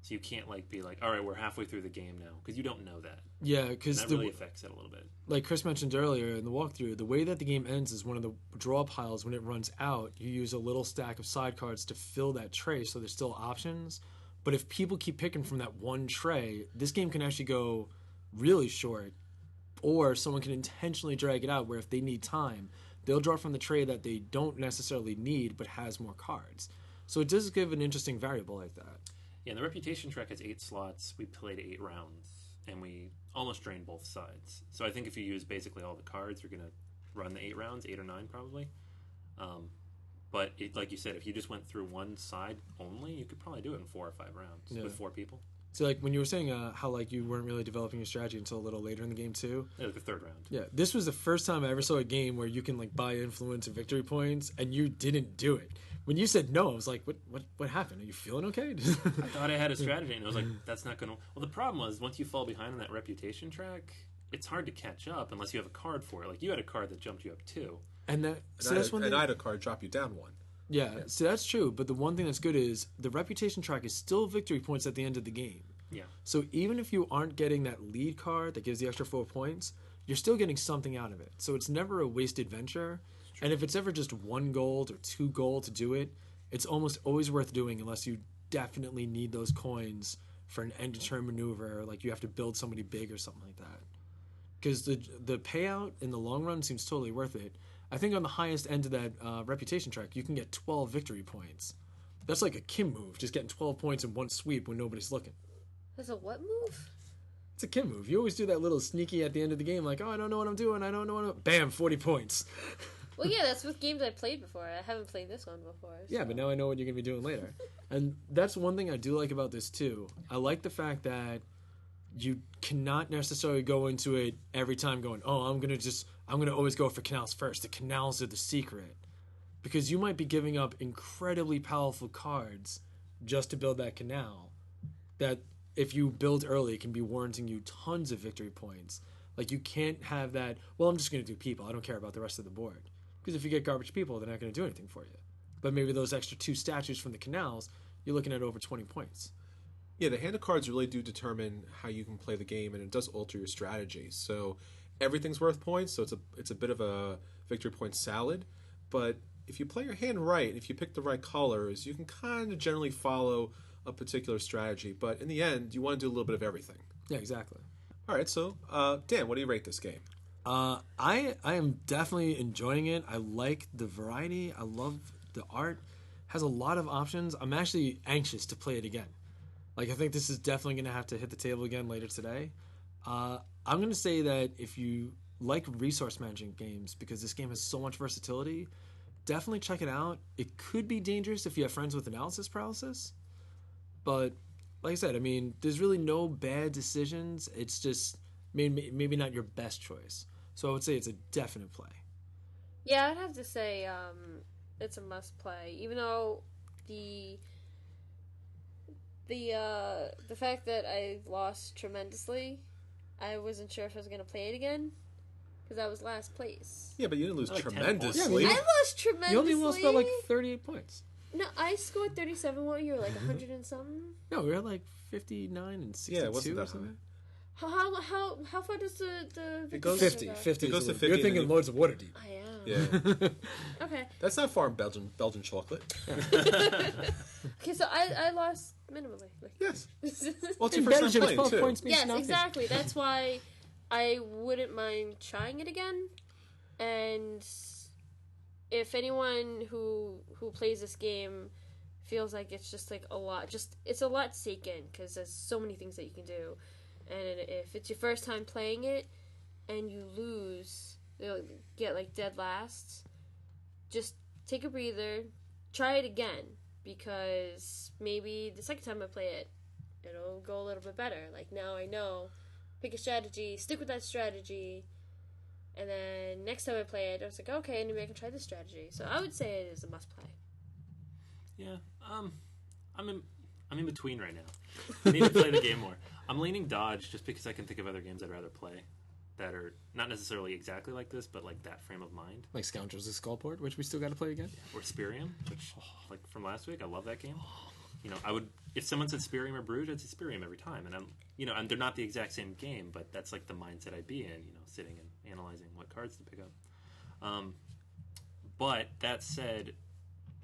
so you can't be like, all right, we're halfway through the game now, because you don't know that. Yeah, because That really affects it a little bit. like Chris mentioned earlier in the walkthrough, the way that the game ends is one of the draw piles, when it runs out, you use a little stack of side cards to fill that tray, so there's still options. But if people keep picking from that one tray, this game can actually go really short, or someone can intentionally drag it out where if they need time, they'll draw from the tray that they don't necessarily need but has more cards. So it does give an interesting variable like that. Yeah, and the Reputation track has 8 slots. We played 8 rounds, and we almost drained both sides. So I think if you use basically all the cards, you're going to run the 8 rounds, 8 or 9 probably. But like you said, if you just went through one side only, you could probably do it in 4 or 5 rounds with 4 people. So, like, when you were saying how, like, you weren't really developing your strategy until a little later in the game, too. Yeah, like the 3rd round. Yeah, this was the first time I ever saw a game where you can, like, buy influence and victory points, and you didn't do it. When you said no, I was like, what happened? Are you feeling okay? I thought I had a strategy, and I was like, that's not going to... Well, the problem was, once you fall behind on that reputation track, it's hard to catch up unless you have a card for it. Like, you had a card that jumped you up 2. And that, so that's one thing. And I had a card drop you down 1. Yeah, so that's true, but the one thing that's good is the reputation track is still victory points at the end of the game. Yeah. So even if you aren't getting that lead card that gives the extra 4 points, you're still getting something out of it. So it's never a wasted venture. And if it's ever just 1 gold or 2 gold to do it, it's almost always worth doing unless you definitely need those coins for an end-to-turn maneuver, like you have to build somebody big or something like that. Because the payout in the long run seems totally worth it. I think on the highest end of that reputation track, you can get 12 victory points. That's like a Kim move, just getting 12 points in one sweep when nobody's looking. That's a what move? It's a Kim move. You always do that little sneaky at the end of the game, like, oh, I don't know what I'm doing. I don't know what I'm... Bam, 40 points. Well, yeah, that's with games I played before. I haven't played this one before. So. Yeah, but now I know what you're going to be doing later. And that's one thing I do like about this, too. I like the fact that you cannot necessarily go into it every time going, oh, I'm going to always go for canals first. The canals are the secret. Because you might be giving up incredibly powerful cards just to build that canal that if you build early can be warranting you tons of victory points. Like, you can't have that, well, I'm just going to do people. I don't care about the rest of the board. Because if you get garbage people, they're not going to do anything for you. But maybe those extra 2 statues from the canals, you're looking at over 20 points. Yeah, the hand of cards really do determine how you can play the game, and it does alter your strategy. So everything's worth points, so it's a bit of a victory point salad. But if you play your hand right, if you pick the right colors, you can kind of generally follow a particular strategy. But in the end, you want to do a little bit of everything. Yeah, exactly. All right, so Dan, what do you rate this game? I am definitely enjoying it. I like the variety. I love the art. Has a lot of options. I'm actually anxious to play it again. Like, I think this is definitely going to have to hit the table again later today. I'm going to say that if you like resource management games, because this game has so much versatility, definitely check it out. It could be dangerous if you have friends with analysis paralysis. But, like I said, I mean, there's really no bad decisions. It's just maybe not your best choice. So I would say it's a definite play. Yeah, I'd have to say it's a must play. Even though the fact that I lost tremendously, I wasn't sure if I was going to play it again because I was last place. Yeah, but you didn't lose Like 10 tremendously. Yeah, I lost tremendously. You only lost by like 38 points. No, I scored 37. What, you were like 100 and something? No, we were at like 59 and 62 Yeah, it wasn't or that something. How far does the It goes 50. go? 50 It goes is to the- 50 You're and thinking then- loads of water deep. I am. Yeah, Okay. that's not far in Belgian chocolate. Okay, so I lost minimally. Like, Yes. Well, it's In your first Belgium, time playing 12 too. points means yes, nothing. exactly. That's why I wouldn't mind trying it again. And if anyone who plays this game feels like it's just like a lot, it's a lot to take in because there's so many things that you can do. And if it's your first time playing it and you lose, you'll get like dead last, just take a breather, try it again, because maybe the second time I play it, it'll go a little bit better. Like, now I know, pick a strategy, stick with that strategy, and then next time I play it, I was like, okay, maybe I can try this strategy. So I would say it is a must play. Yeah, I'm in between right now. I need to play the game more. I'm leaning dodge just because I can think of other games I'd rather play that are not necessarily exactly like this, but like that frame of mind. Like Scoundrels of Skullport, which we still got to play again. Or Spirium, which like from last week, I love that game. You know, I would if someone said Spirium or Bruges, I'd say Spirium every time. And and they're not the exact same game, but that's like the mindset I'd be in. You know, sitting and analyzing what cards to pick up. But that said,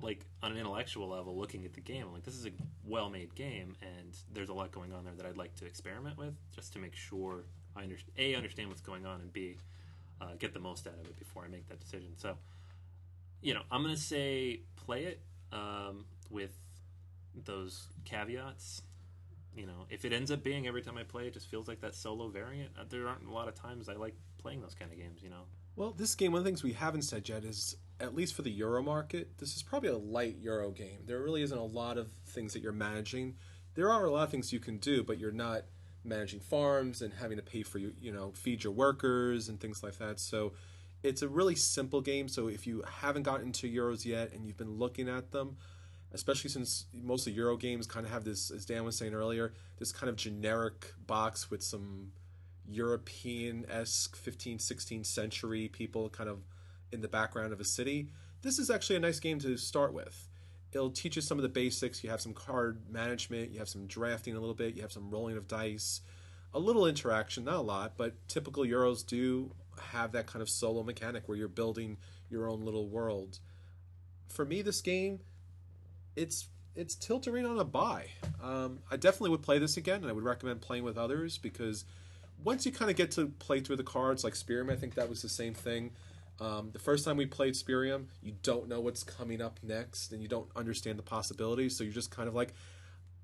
like on an intellectual level, looking at the game, I'm like, this is a well-made game, and there's a lot going on there that I'd like to experiment with, just to make sure I understand what's going on, and B, get the most out of it before I make that decision. So, I'm gonna say play it with those caveats. if it ends up being every time I play, it just feels like that solo variant. There aren't a lot of times I like playing those kind of games. Well, this game, one of the things we haven't said yet is, at least for the Euro market, this is probably a light Euro game. There really isn't a lot of things that you're managing. There are a lot of things you can do, but you're not managing farms and having to pay for feed your workers and things like that. So it's a really simple game. So if you haven't gotten into Euros yet and you've been looking at them, especially since most of the Euro games kind of have this, as Dan was saying earlier, this kind of generic box with some European-esque 15th, 16th century people kind of in the background of a city, this is actually a nice game to start with. It'll teach you some of the basics. You have some card management, you have some drafting a little bit, you have some rolling of dice, a little interaction, not a lot, but typical Euros do have that kind of solo mechanic where you're building your own little world. For me, this game, it's tilting on a buy. I definitely would play this again, and I would recommend playing with others, because once you kind of get to play through the cards, like Spirium, I think that was the same thing. The first time we played Spirium, you don't know what's coming up next, and you don't understand the possibilities, so you're just kind of like,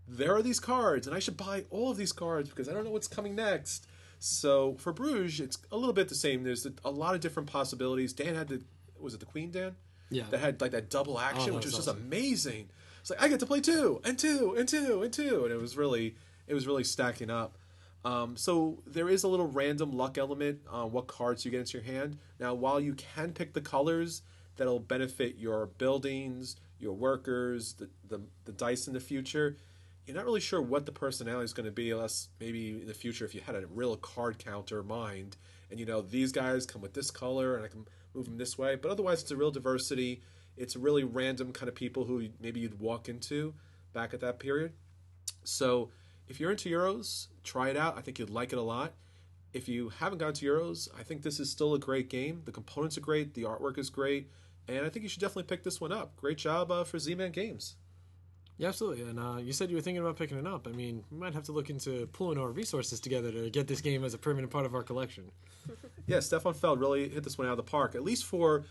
there are these cards, and I should buy all of these cards because I don't know what's coming next. So for Bruges, it's a little bit the same. There's a lot of different possibilities. Dan had was it the Queen, Dan? Yeah. That had like that double action, which was just awesome. Amazing. It's like, I get to play 2 and 2 and 2 and 2, and it was really stacking up. So there is a little random luck element on what cards you get into your hand. Now, while you can pick the colors that'll benefit your buildings, your workers, the dice in the future, you're not really sure what the personality is going to be, unless maybe in the future, if you had a real card counter mind, and these guys come with this color, and I can move them this way. But otherwise, it's a real diversity. It's really random kind of people who maybe you'd walk into back at that period. So if you're into Euros, try it out. I think you'd like it a lot. If you haven't gone to Euros, I think this is still a great game. The components are great. The artwork is great. And I think you should definitely pick this one up. Great job for Z-Man Games. Yeah, absolutely. And you said you were thinking about picking it up. I mean, we might have to look into pulling our resources together to get this game as a permanent part of our collection. Yeah, Stefan Feld really hit this one out of the park, at least for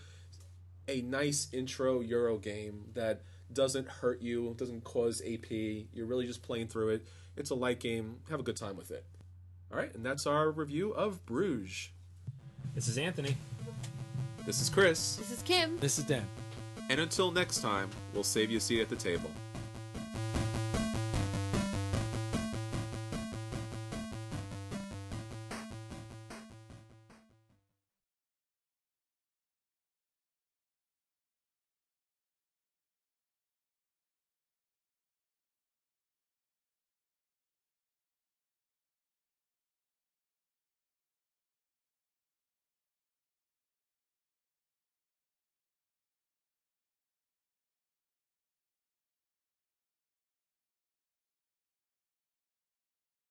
a nice intro Euro game that doesn't hurt you, doesn't cause AP. You're really just playing through it. It's a light game. Have a good time with it. All right, and that's our review of Bruges. This is Anthony. This is Chris. This is Kim. This is Dan. And until next time, we'll save you a seat at the table.